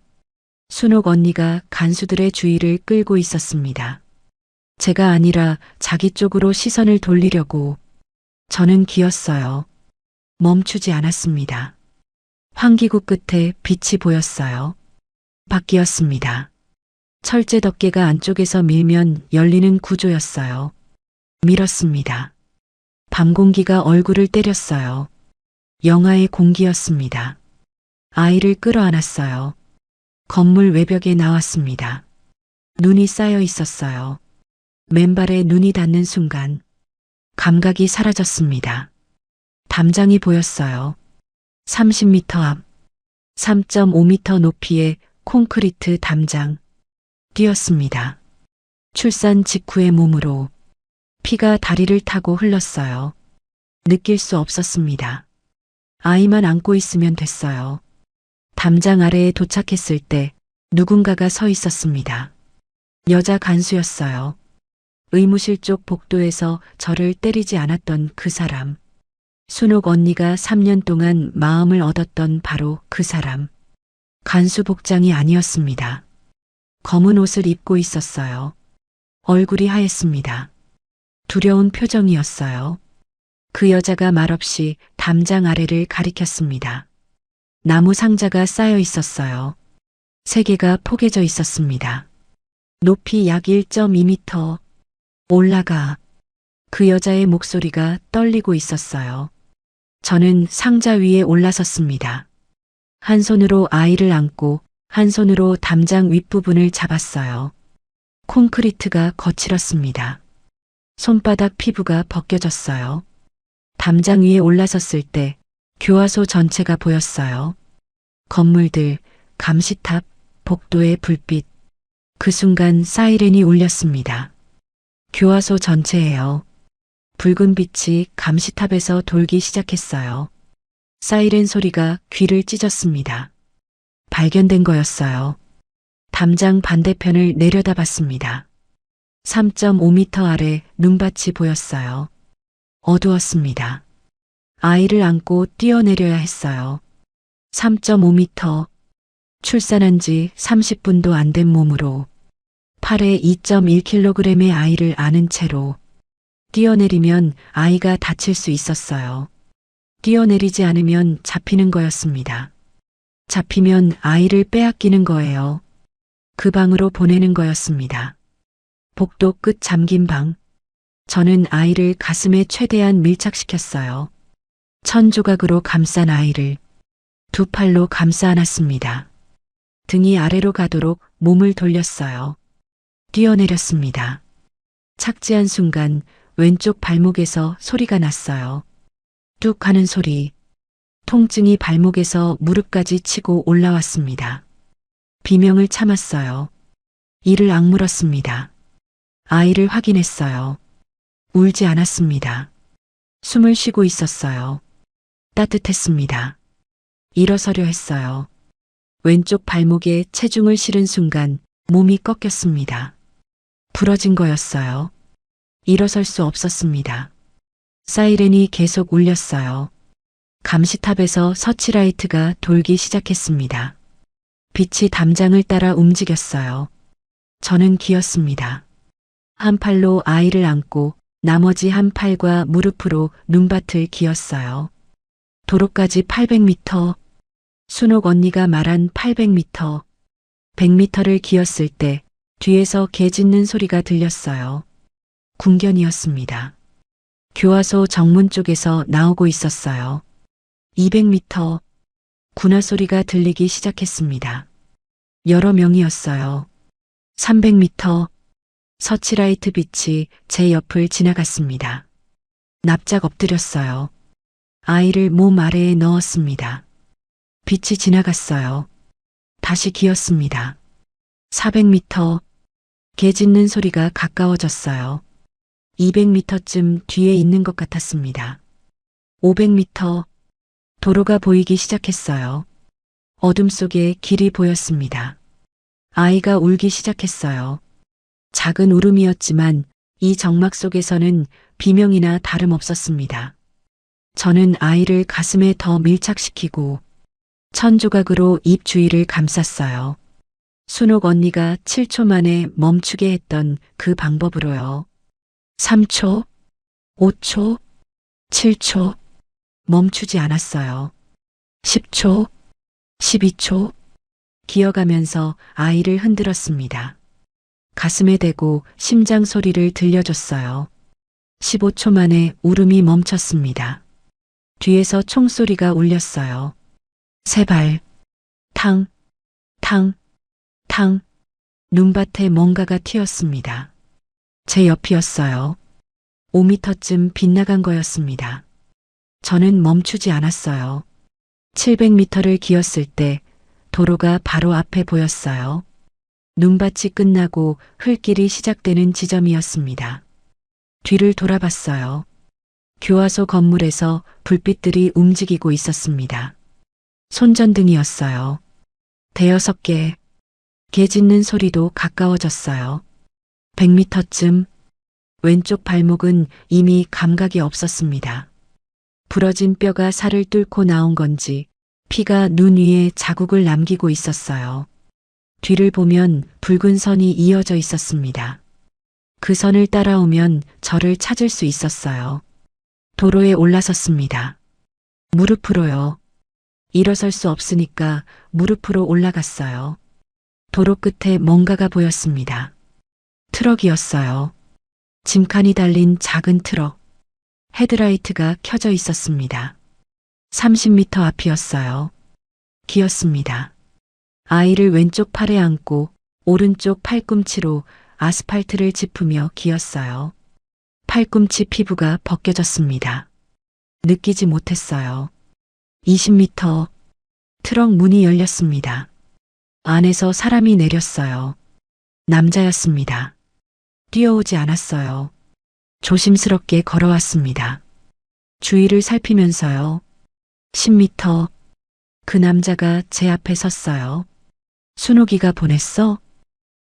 순옥 언니가 간수들의 주의를 끌고 있었습니다. 제가 아니라 자기 쪽으로 시선을 돌리려고. 저는 기었어요. 멈추지 않았습니다. 환기구 끝에 빛이 보였어요. 바퀴였습니다. 철제 덮개가 안쪽에서 밀면 열리는 구조였어요. 밀었습니다. 밤 공기가 얼굴을 때렸어요. 영하의 공기였습니다. 아이를 끌어안았어요. 건물 외벽에 나왔습니다. 눈이 쌓여 있었어요. 맨발에 눈이 닿는 순간 감각이 사라졌습니다. 담장이 보였어요. 30m 앞, 3.5m 높이의 콘크리트 담장. 뛰었습니다. 출산 직후의 몸으로 피가 다리를 타고 흘렀어요. 느낄 수 없었습니다. 아이만 안고 있으면 됐어요. 담장 아래에 도착했을 때 누군가가 서 있었습니다. 여자 간수였어요. 의무실 쪽 복도에서 저를 때리지 않았던 그 사람. 순옥 언니가 3년 동안 마음을 얻었던 바로 그 사람. 간수 복장이 아니었습니다. 검은 옷을 입고 있었어요. 얼굴이 하였습니다. 두려운 표정이었어요. 그 여자가 말없이 담장 아래를 가리켰습니다. 나무 상자가 쌓여 있었어요. 3개가 포개져 있었습니다. 높이 약 1.2m. 올라가. 그 여자의 목소리가 떨리고 있었어요. 저는 상자 위에 올라섰습니다. 한 손으로 아이를 안고 한 손으로 담장 윗부분을 잡았어요. 콘크리트가 거칠었습니다. 손바닥 피부가 벗겨졌어요. 담장 위에 올라섰을 때 교화소 전체가 보였어요. 건물들, 감시탑, 복도의 불빛. 그 순간 사이렌이 울렸습니다. 교화소 전체예요. 붉은 빛이 감시탑에서 돌기 시작했어요. 사이렌 소리가 귀를 찢었습니다. 발견된 거였어요. 담장 반대편을 내려다봤습니다. 3.5m 아래 눈밭이 보였어요. 어두웠습니다. 아이를 안고 뛰어내려야 했어요. 3.5m. 출산한 지 30분도 안 된 몸으로 팔에 2.1kg의 아이를 안은 채로 뛰어내리면 아이가 다칠 수 있었어요. 뛰어내리지 않으면 잡히는 거였습니다. 잡히면 아이를 빼앗기는 거예요. 그 방으로 보내는 거였습니다. 복도 끝 잠긴 방. 저는 아이를 가슴에 최대한 밀착시켰어요. 천조각으로 감싼 아이를 두 팔로 감싸 안았습니다. 등이 아래로 가도록 몸을 돌렸어요. 뛰어내렸습니다. 착지한 순간 왼쪽 발목에서 소리가 났어요. 뚝 하는 소리. 통증이 발목에서 무릎까지 치고 올라왔습니다. 비명을 참았어요. 이를 악물었습니다. 아이를 확인했어요. 울지 않았습니다. 숨을 쉬고 있었어요. 따뜻했습니다. 일어서려 했어요. 왼쪽 발목에 체중을 실은 순간 몸이 꺾였습니다. 부러진 거였어요. 일어설 수 없었습니다. 사이렌이 계속 울렸어요. 감시탑에서 서치라이트가 돌기 시작했습니다. 빛이 담장을 따라 움직였어요. 저는 기었습니다. 한 팔로 아이를 안고 나머지 한 팔과 무릎으로 눈밭을 기었어요. 도로까지 800m, 순옥 언니가 말한 800m, 100m를 기었을 때 뒤에서 개 짖는 소리가 들렸어요. 군견이었습니다. 교화소 정문 쪽에서 나오고 있었어요. 200m, 군화 소리가 들리기 시작했습니다. 여러 명이었어요. 300m, 서치라이트 빛이 제 옆을 지나갔습니다. 납작 엎드렸어요. 아이를 몸 아래에 넣었습니다. 빛이 지나갔어요. 다시 기었습니다. 400m, 개 짖는 소리가 가까워졌어요. 200m쯤 뒤에 있는 것 같았습니다. 500m, 도로가 보이기 시작했어요. 어둠 속에 길이 보였습니다. 아이가 울기 시작했어요. 작은 울음이었지만 이 정막 속에서는 비명이나 다름없었습니다. 저는 아이를 가슴에 더 밀착시키고 천조각으로 입 주위를 감쌌어요. 순옥 언니가 7초 만에 멈추게 했던 그 방법으로요. 3초, 5초, 7초, 멈추지 않았어요. 10초, 12초, 기어가면서 아이를 흔들었습니다. 가슴에 대고 심장 소리를 들려줬어요. 15초 만에 울음이 멈췄습니다. 뒤에서 총소리가 울렸어요. 세 발, 탕, 탕, 탕, 눈밭에 뭔가가 튀었습니다. 제 옆이었어요. 5m쯤 빗나간 거였습니다. 저는 멈추지 않았어요. 700m를 기었을 때 도로가 바로 앞에 보였어요. 눈밭이 끝나고 흘길이 시작되는 지점이었습니다. 뒤를 돌아봤어요. 교화소 건물에서 불빛들이 움직이고 있었습니다. 손전등이었어요. 대여섯 개, 개 짖는 소리도 가까워졌어요. 100m쯤 왼쪽 발목은 이미 감각이 없었습니다. 부러진 뼈가 살을 뚫고 나온 건지 피가 눈 위에 자국을 남기고 있었어요. 뒤를 보면 붉은 선이 이어져 있었습니다. 그 선을 따라오면 저를 찾을 수 있었어요. 도로에 올라섰습니다. 무릎으로요. 일어설 수 없으니까 무릎으로 올라갔어요. 도로 끝에 뭔가가 보였습니다. 트럭이었어요. 짐칸이 달린 작은 트럭. 헤드라이트가 켜져 있었습니다. 30m 앞이었어요. 기었습니다. 아이를 왼쪽 팔에 안고 오른쪽 팔꿈치로 아스팔트를 짚으며 기었어요. 팔꿈치 피부가 벗겨졌습니다. 느끼지 못했어요. 20m, 트럭 문이 열렸습니다. 안에서 사람이 내렸어요. 남자였습니다. 뛰어오지 않았어요. 조심스럽게 걸어왔습니다. 주위를 살피면서요. 10m, 그 남자가 제 앞에 섰어요. 순옥이가 보냈어?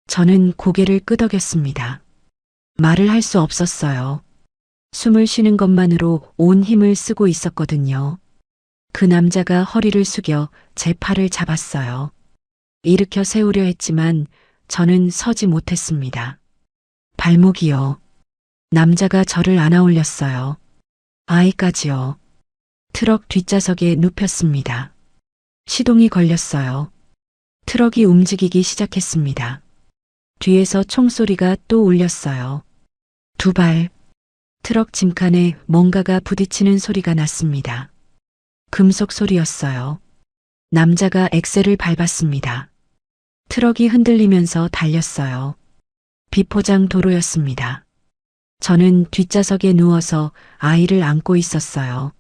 저는 고개를 끄덕였습니다. 말을 할 수 없었어요. 숨을 쉬는 것만으로 온 힘을 쓰고 있었거든요. 그 남자가 허리를 숙여 제 팔을 잡았어요. 일으켜 세우려 했지만 저는 서지 못했습니다. 발목이요. 남자가 저를 안아 올렸어요. 아이까지요. 트럭 뒷좌석에 눕혔습니다. 시동이 걸렸어요. 트럭이 움직이기 시작했습니다. 뒤에서 총소리가 또 울렸어요. 두 발. 트럭 짐칸에 뭔가가 부딪히는 소리가 났습니다. 금속 소리였어요. 남자가 엑셀을 밟았습니다. 트럭이 흔들리면서 달렸어요. 비포장 도로였습니다. 저는 뒷좌석에 누워서 아이를 안고 있었어요.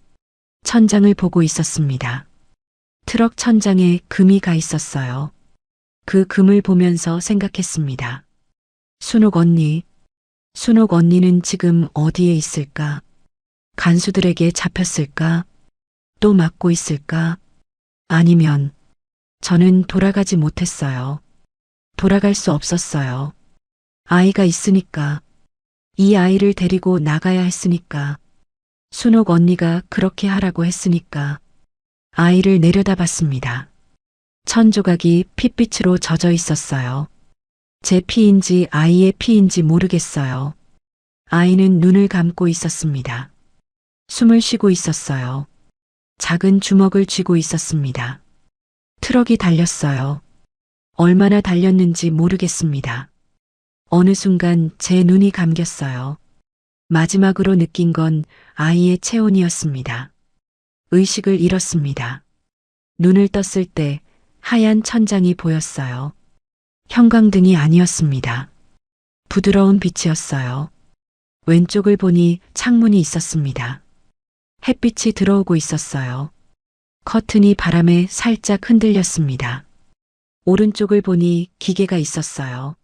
천장을 보고 있었습니다. 트럭 천장에 금이 가 있었어요. 그 금을 보면서 생각했습니다. 순옥 언니. 순옥 언니는 지금 어디에 있을까? 간수들에게 잡혔을까? 또 맞고 있을까? 아니면 저는 돌아가지 못했어요. 돌아갈 수 없었어요. 아이가 있으니까. 이 아이를 데리고 나가야 했으니까. 순옥 언니가 그렇게 하라고 했으니까. 아이를 내려다봤습니다. 천조각이 핏빛으로 젖어 있었어요. 제 피인지 아이의 피인지 모르겠어요. 아이는 눈을 감고 있었습니다. 숨을 쉬고 있었어요. 작은 주먹을 쥐고 있었습니다. 트럭이 달렸어요. 얼마나 달렸는지 모르겠습니다. 어느 순간 제 눈이 감겼어요. 마지막으로 느낀 건 아이의 체온이었습니다. 의식을 잃었습니다. 눈을 떴을 때 하얀 천장이 보였어요. 형광등이 아니었습니다. 부드러운 빛이었어요. 왼쪽을 보니 창문이 있었습니다. 햇빛이 들어오고 있었어요. 커튼이 바람에 살짝 흔들렸습니다. 오른쪽을 보니 기계가 있었어요.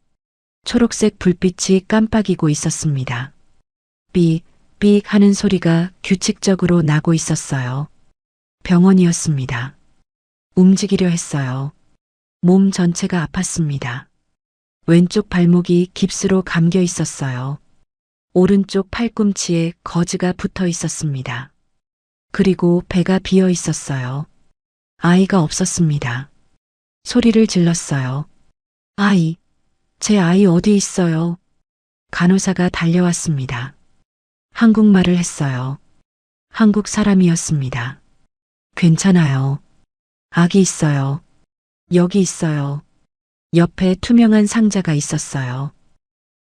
초록색 불빛이 깜빡이고 있었습니다. 삑, 삑 하는 소리가 규칙적으로 나고 있었어요. 병원이었습니다. 움직이려 했어요. 몸 전체가 아팠습니다. 왼쪽 발목이 깁스로 감겨 있었어요. 오른쪽 팔꿈치에 거즈가 붙어 있었습니다. 그리고 배가 비어 있었어요. 아이가 없었습니다. 소리를 질렀어요. 아이, 제 아이 어디 있어요? 간호사가 달려왔습니다. 한국말을 했어요. 한국 사람이었습니다. 괜찮아요. 아기 있어요. 여기 있어요. 옆에 투명한 상자가 있었어요.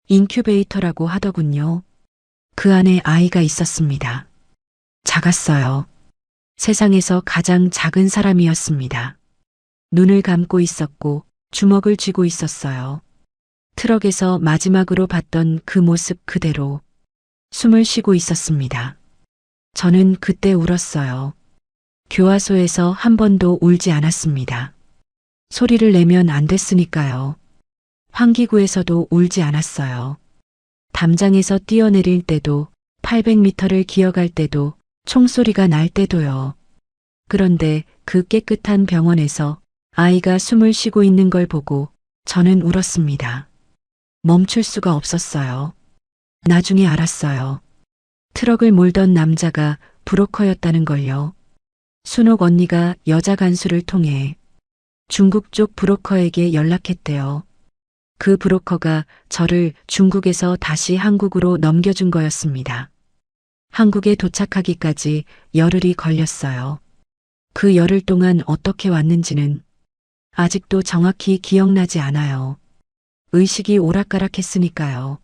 인큐베이터라고 하더군요. 그 안에 아이가 있었습니다. 작았어요. 세상에서 가장 작은 사람이었습니다. 눈을 감고 있었고 주먹을 쥐고 있었어요. 트럭에서 마지막으로 봤던 그 모습 그대로 숨을 쉬고 있었습니다. 저는 그때 울었어요. 교화소에서 한 번도 울지 않았습니다. 소리를 내면 안 됐으니까요. 환기구에서도 울지 않았어요. 담장에서 뛰어내릴 때도 800m를 기어갈 때도 총소리가 날 때도요. 그런데 그 깨끗한 병원에서 아이가 숨을 쉬고 있는 걸 보고 저는 울었습니다. 멈출 수가 없었어요. 나중에 알았어요. 트럭을 몰던 남자가 브로커였다는 걸요. 순옥 언니가 여자 간수를 통해 중국 쪽 브로커에게 연락했대요. 그 브로커가 저를 중국에서 다시 한국으로 넘겨준 거였습니다. 한국에 도착하기까지 열흘이 걸렸어요. 그 열흘 동안 어떻게 왔는지는 아직도 정확히 기억나지 않아요. 의식이 오락가락했으니까요.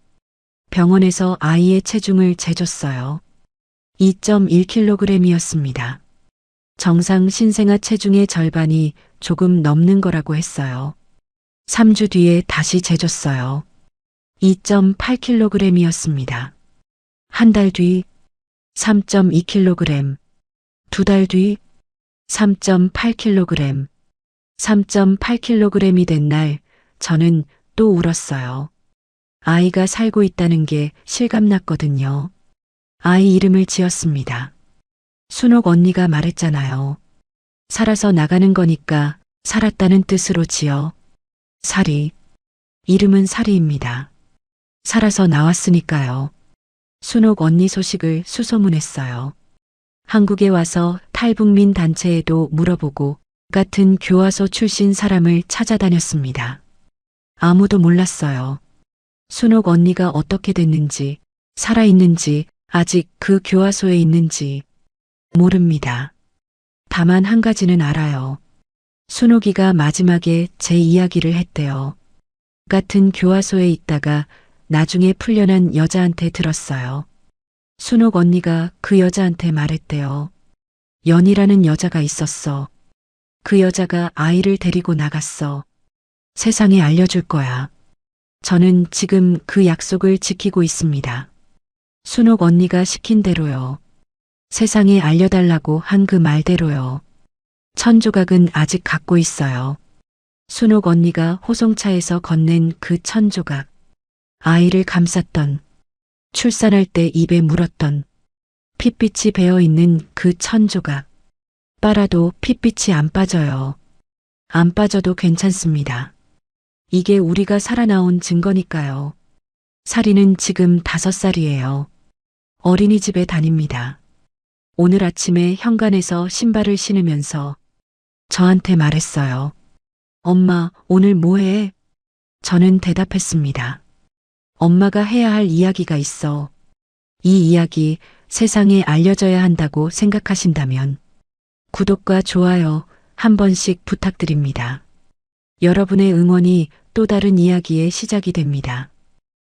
병원에서 아이의 체중을 재줬어요. 2.1kg이었습니다. 정상 신생아 체중의 절반이 조금 넘는 거라고 했어요. 3주 뒤에 다시 재줬어요. 2.8kg이었습니다. 한 달 뒤 3.2kg, 두 달 뒤 3.8kg, 3.8kg이 된 날 저는 또 울었어요. 아이가 살고 있다는 게 실감났거든요. 아이 이름을 지었습니다. 순옥 언니가 말했잖아요. 살아서 나가는 거니까 살았다는 뜻으로 지어. 사리. 이름은 사리입니다. 살아서 나왔으니까요. 순옥 언니 소식을 수소문했어요. 한국에 와서 탈북민 단체에도 물어보고 같은 교화소 출신 사람을 찾아다녔습니다. 아무도 몰랐어요. 순옥 언니가 어떻게 됐는지, 살아있는지, 아직 그 교화소에 있는지 모릅니다. 다만 한 가지는 알아요. 순옥이가 마지막에 제 이야기를 했대요. 같은 교화소에 있다가 나중에 풀려난 여자한테 들었어요. 순옥 언니가 그 여자한테 말했대요. 연이라는 여자가 있었어. 그 여자가 아이를 데리고 나갔어. 세상에 알려줄 거야. 저는 지금 그 약속을 지키고 있습니다. 순옥 언니가 시킨 대로요. 세상에 알려달라고 한 그 말대로요. 천조각은 아직 갖고 있어요. 순옥 언니가 호송차에서 건넨 그 천조각. 아이를 감쌌던, 출산할 때 입에 물었던, 핏빛이 배어 있는 그 천조각. 빨아도 핏빛이 안 빠져요. 안 빠져도 괜찮습니다. 이게 우리가 살아나온 증거니까요. 사리는 지금 5살이에요. 어린이집에 다닙니다. 오늘 아침에 현관에서 신발을 신으면서 저한테 말했어요. 엄마, 오늘 뭐 해? 저는 대답했습니다. 엄마가 해야 할 이야기가 있어. 이 이야기 세상에 알려져야 한다고 생각하신다면 구독과 좋아요 한 번씩 부탁드립니다. 여러분의 응원이 또 다른 이야기의 시작이 됩니다.